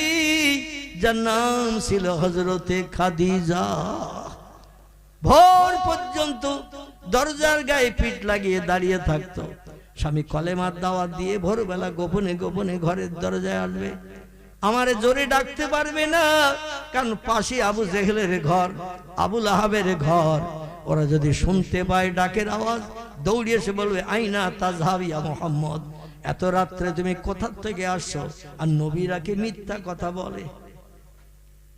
যার নাম ছিল হযরতে খাদিজা। ভোর পর্যন্ত দরজার গায়ে পিঠ লাগিয়ে দাঁড়িয়ে থাকতো। স্বামী কলেমার দাওয়াত দিয়ে ভোরবেলা গোপনে গোপনে ঘরের দরজায় আসবে। আমারে জোরে ডাকতে পারবে না, কারণ পাশে আবু জেহেলের ঘর, আবু লাহাবের ঘর। ওরা যদি শুনতে পায় ডাকের আওয়াজ, দৌড়িয়ে এসে বলবে আইনা তাজহাবি ইয়া মুহাম্মদ, এত রাত্রে তুমি কোথা থেকে আসছো? আর নবীরা কি মিথ্যা কথা বলে?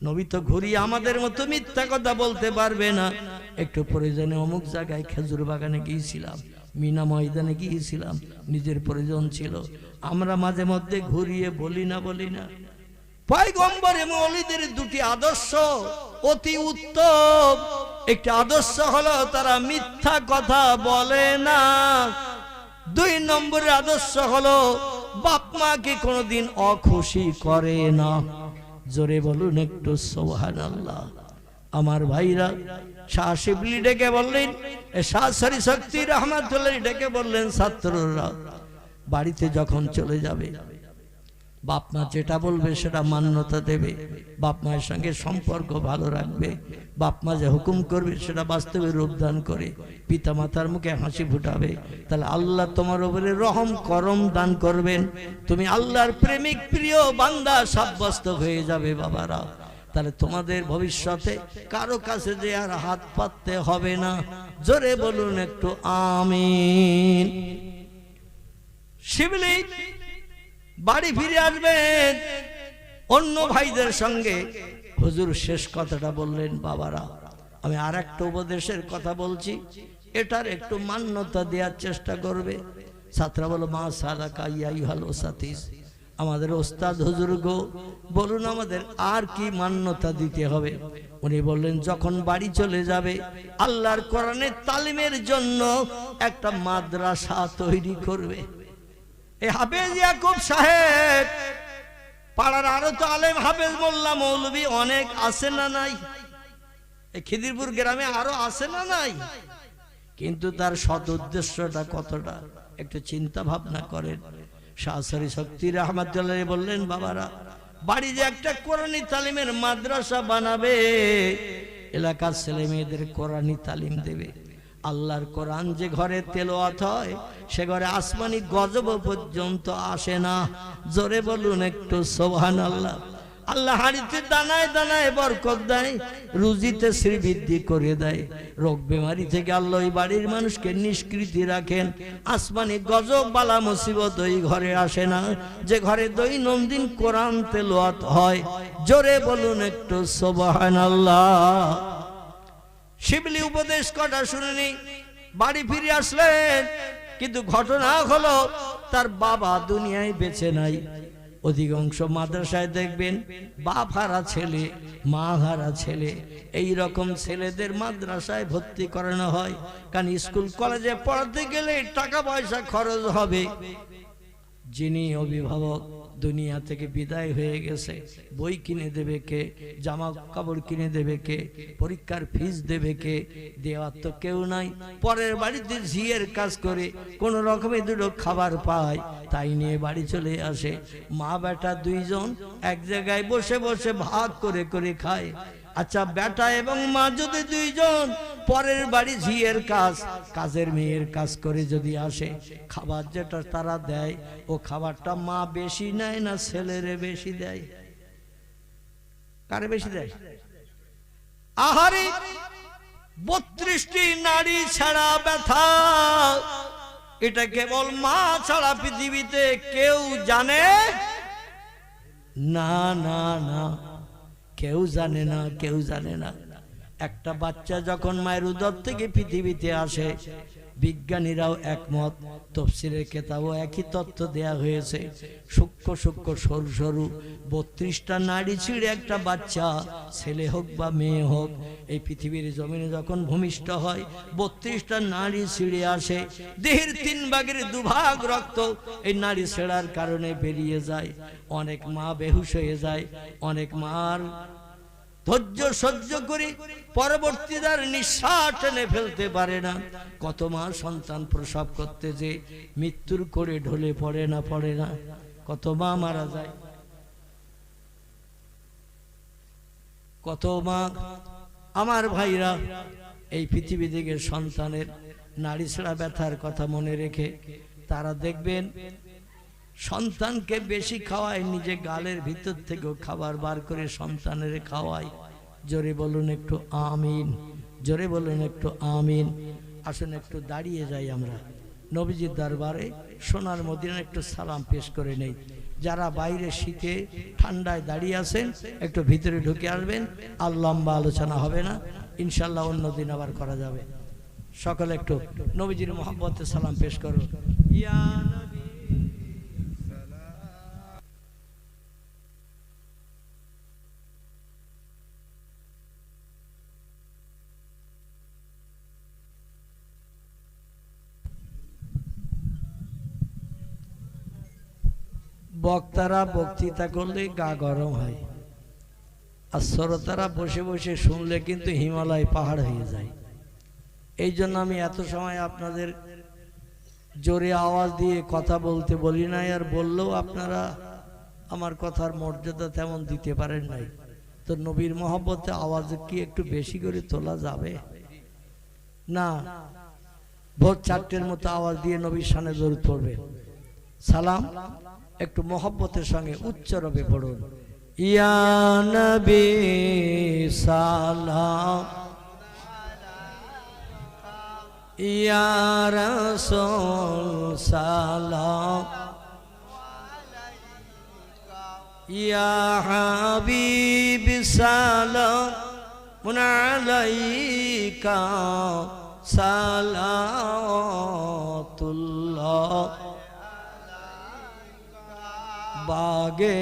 নবী তো ঘুরিয়ে আমাদের মতো মিথ্যা কথা বলতে পারবে না। একটু প্রয়োজনে অমুক জায়গায় খেজুর বাগানে গিয়েছিলাম, মিনা ময়দানে গিয়েছিলাম, নিজের প্রয়োজন ছিল। আমরা মাঝে মধ্যে ঘুরিয়ে বলি না, বলি না? পয়গম্বর এবং ওলিদের দুটি আদর্শ অতি উত্তম। একটি আদর্শ হলো তারা মিথ্যা কথা বলে না। 2 নম্বরের আদর্শ হলো বাপ মাকে কোনোদিন অখুশি করে না। জোরে বলুন একটু সুবহানাল্লাহ। আমার ভাইরা, শাহ শিবলি ডেকে বললেন, শাহ সরি শক্তি রহমাতুল্লাহ ডেকে বললেন, ছাত্ররা বাড়িতে যখন চলে যাবে বাপ মা যেটা বলবে সেটা মান্যতা দেবে, বাপ মায়ের সঙ্গে সম্পর্ক ভালো রাখবে, বাপ মা যে হুকুম করবে সেটা বাস্তবে রূপদান করে পিতা মাতার মুখে হাসি ফুটাবে, তাহলে আল্লাহ তোমার উপরে রহম করম দান করবেন, তুমি আল্লাহর প্রেমিক প্রিয় বান্দা সাব্যস্ত হয়ে যাবে বাবারা। তাহলে তোমাদের ভবিষ্যতে কারো কাছে যে আর হাত পাততে হবে না। জোরে বলুন একটু আমিন। শিবলি বাড়ি ফিরে আসবেন অন্য ভাইদের সঙ্গে। হুজুর শেষ কথাটা বললেন, বাবারা আমি আর একটা উপদেশের কথা বলছি, এটার একটু মান্যতা দেওয়ার চেষ্টা করবে। ছাত্রা বলো, মা সালাকা ইয়া আইয়ুহাল ওসাতিস, আমাদের ওস্তাদ হুজুর গো বলুন আমাদের আর কি মান্যতা দিতে হবে। উনি বললেন, যখন বাড়ি চলে যাবে আল্লাহর কোরআনের তালিমের জন্য একটা মাদ্রাসা তৈরি করবে। এই হাফেজ ইয়াকুব সাহেব পাড়ার আরো তো আলেম হাফেজ মোল্লা মৌলবী অনেক আছে না নাই? এই খিদিরপুর গ্রামে আরো আছে না নাই? কিন্তু তার সৎ উদ্দেশ্যটা কতটা একটু চিন্তা ভাবনা করেন। শাহসারি শক্তি রহমাতুল্লাহ বললেন, বাবারা বাড়ি যে একটা কোরআনী তালিমের মাদ্রাসা বানাবে, এলাকার ছেলে মেয়েদের কোরআনী তালিম দেবে। আল্লাহর কোরআন যে ঘরে তেলাওয়াত হয় সে ঘরে আসমানি গজব পর্যন্ত আসে না। জোরে বলুন একটু সুবহানাল্লাহ। আল্লাহ হাড়িতে দানায় দানায় বরকত দেয়, রুজিতে শ্রীবৃদ্ধি করে দেয়। রোগ বেমারি থেকে আল্লাহ ওই বাড়ির মানুষকে নিষ্কৃতি রাখেন। আসমানি গজব বালা মুসিবত ওই ঘরে আসে না যে ঘরে দৈনন্দিন কোরআন তেলাওয়াত হয়। জোরে বলুন একটু সুবহানাল্লাহ। শিবলি উপদেশ কটা শুনেনি, বাড়ি ফিরে আসলেন, কিন্তু ঘটনা হলো তার বাবা দুনিয়ায় বেঁচে নাই। অধিকাংশ মাদ্রাসায় দেখবেন বাপ হারা ছেলে, মা হারা ছেলে, এই রকম ছেলেদের মাদ্রাসায় ভর্তি করানো হয়। কারণ স্কুল কলেজে পড়াতে গেলে টাকা পয়সা খরচ হবে। যিনি অভিভাবক দুনিয়া থেকে বিদায় হয়ে গেছে, বই কিনে দেবে কে, জামা কাপড় কিনে দেবে কে, পরীক্ষার ফিস দেবে কে? দেওয়ার তো কেউ নাই। পরের বাড়িতে ঝিয়ের কাজ করে কোন রকমে দুটো খাবার পায়, তাই নিয়ে বাড়ি চলে আসে। মা বেটা দুইজন এক জায়গায় বসে বসে ভাগ করে করে খায়। আচ্ছা, বেটা এবং মা যদি দুইজন পরের বাড়ি ঝিয়ের কাজ, কাজের মেয়ের কাজ করে যদি আসে, খাবার যেটা তারা দেয় ও খাবারটা মা বেশি নেয় না ছেলেরে বেশি দেয়? কারে বেশি দেয়? আহারে 32টি নারী ছাড়া ব্যথা, এটা কেবল মা ছাড়া পৃথিবীতে কেউ জানে না। না না, কেউ জানে না, কেউ জানে না। একটা বাচ্চা যখন মায়ের উদর থেকে পৃথিবীতে আসে, বিজ্ঞানীরাও একমত, তফসিরের কেতাবও একই তথ্য দেয়া হয়েছে। সূক্ষ্ম সূক্ষ্ম সরু সরু 32টা নাড়ি ছিঁড়ে একটা বাচ্চা, ছেলে হোক বা মেয়ে হোক, এই পৃথিবীর জমিনে যখন ভূমিষ্ঠ হয় 32টা নাড়ি ছিঁড়ে আসে। দেহের 3 ভাগের 2 ভাগ রক্ত এই নাড়ি ছেঁড়ার কারণে বেরিয়ে যায়। অনেক মা বেহুশ হয়ে যায়, অনেক মার ধৈর্য সহ্য করে পরবর্তী তার নিঃশ্বাস টেনে ফেলতে পারে না। কত মা সন্তান প্রসব করতে যে মৃত্যুর করে ঢলে পড়ে না, পড়ে না, কত মা মারা যায়। কত মা আমার ভাইরা এই পৃথিবী থেকে সন্তানের নাড়ি ছেঁড়া ব্যথার কথা মনে রেখে তারা দেখবেন সন্তানকে বেশি খাওয়ায়, নিজে গালের ভিতর থেকেও খাবার বার করে সন্তানের খাওয়ায়। জোরে বলুন একটু আমিন, জোরে বলুন একটু আমিন। আসুন একটু দাঁড়িয়ে যাই আমরা নবীজির দরবারে, সোনার মদিনায় একটু সালাম পেশ করে নেই। যারা বাইরে শীতে ঠান্ডায় দাঁড়িয়ে আছেন একটু ভিতরে ঢুকে আসবেন। আর লম্বা আলোচনা হবে না, ইনশাল্লাহ অন্যদিন আবার করা যাবে। সকলে একটু নবীজির মোহাম্মতে সালাম পেশ করুন। ইয়া নবী বক্তারা বক্তৃতা করলে গা গরম হয়, আর শ্রোতারা বসে বসে শুনলে কিন্তু হিমালয় পাহাড় হয়ে যায়। এই জন্য আমি এত সময় আপনাদের জোরে আওয়াজ দিয়ে কথা বলতে বলি নাই, আর বললেও আপনারা আমার কথার মর্যাদা তেমন দিতে পারেন নাই। তো নবীর মহব্বতে আওয়াজ কি একটু বেশি করে তোলা যাবে না? ভোর 4টের মতো আওয়াজ দিয়ে নবীর শানে দরুদ পড়বে। সালাম একটু মহব্বতের সঙ্গে উচ্চ রবে পড়ুন। ইয়া নবী সালাম ইয়া রাসূল সালাম ইয়া হাবিব সালাম আলাইকা সালাতুল্লাহ बागे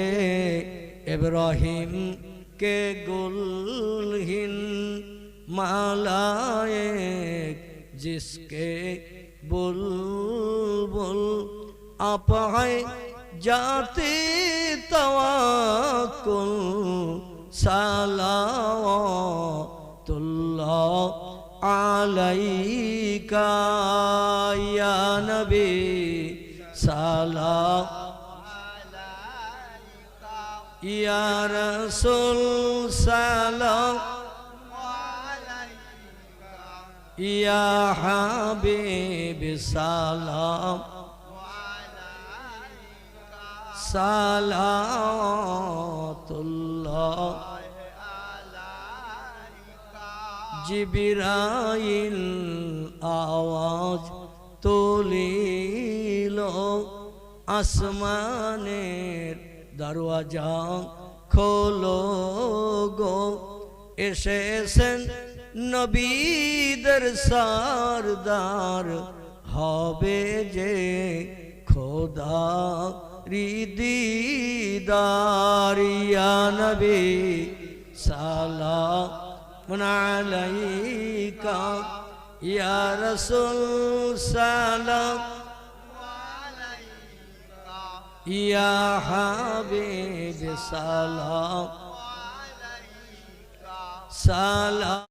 इब्राहिम के गुलहिन मालाए जिसके बुलबुल आप है जाते तवक्कुल सलावतुल्लाह अलैका या नबी सलाम या रसूल सलाम या हबीब सलाम सलावतुल्लाह जिब्राइल आवाज तुलिलो आसमानेर दरवाजा खोलो गो एसेছেন নবীদের सरदार হবে যে খোদা দিদার ইয়া নবী সালাম আলাইকা ইয়া রাসূল সালাম या हबीब सलाम सलाम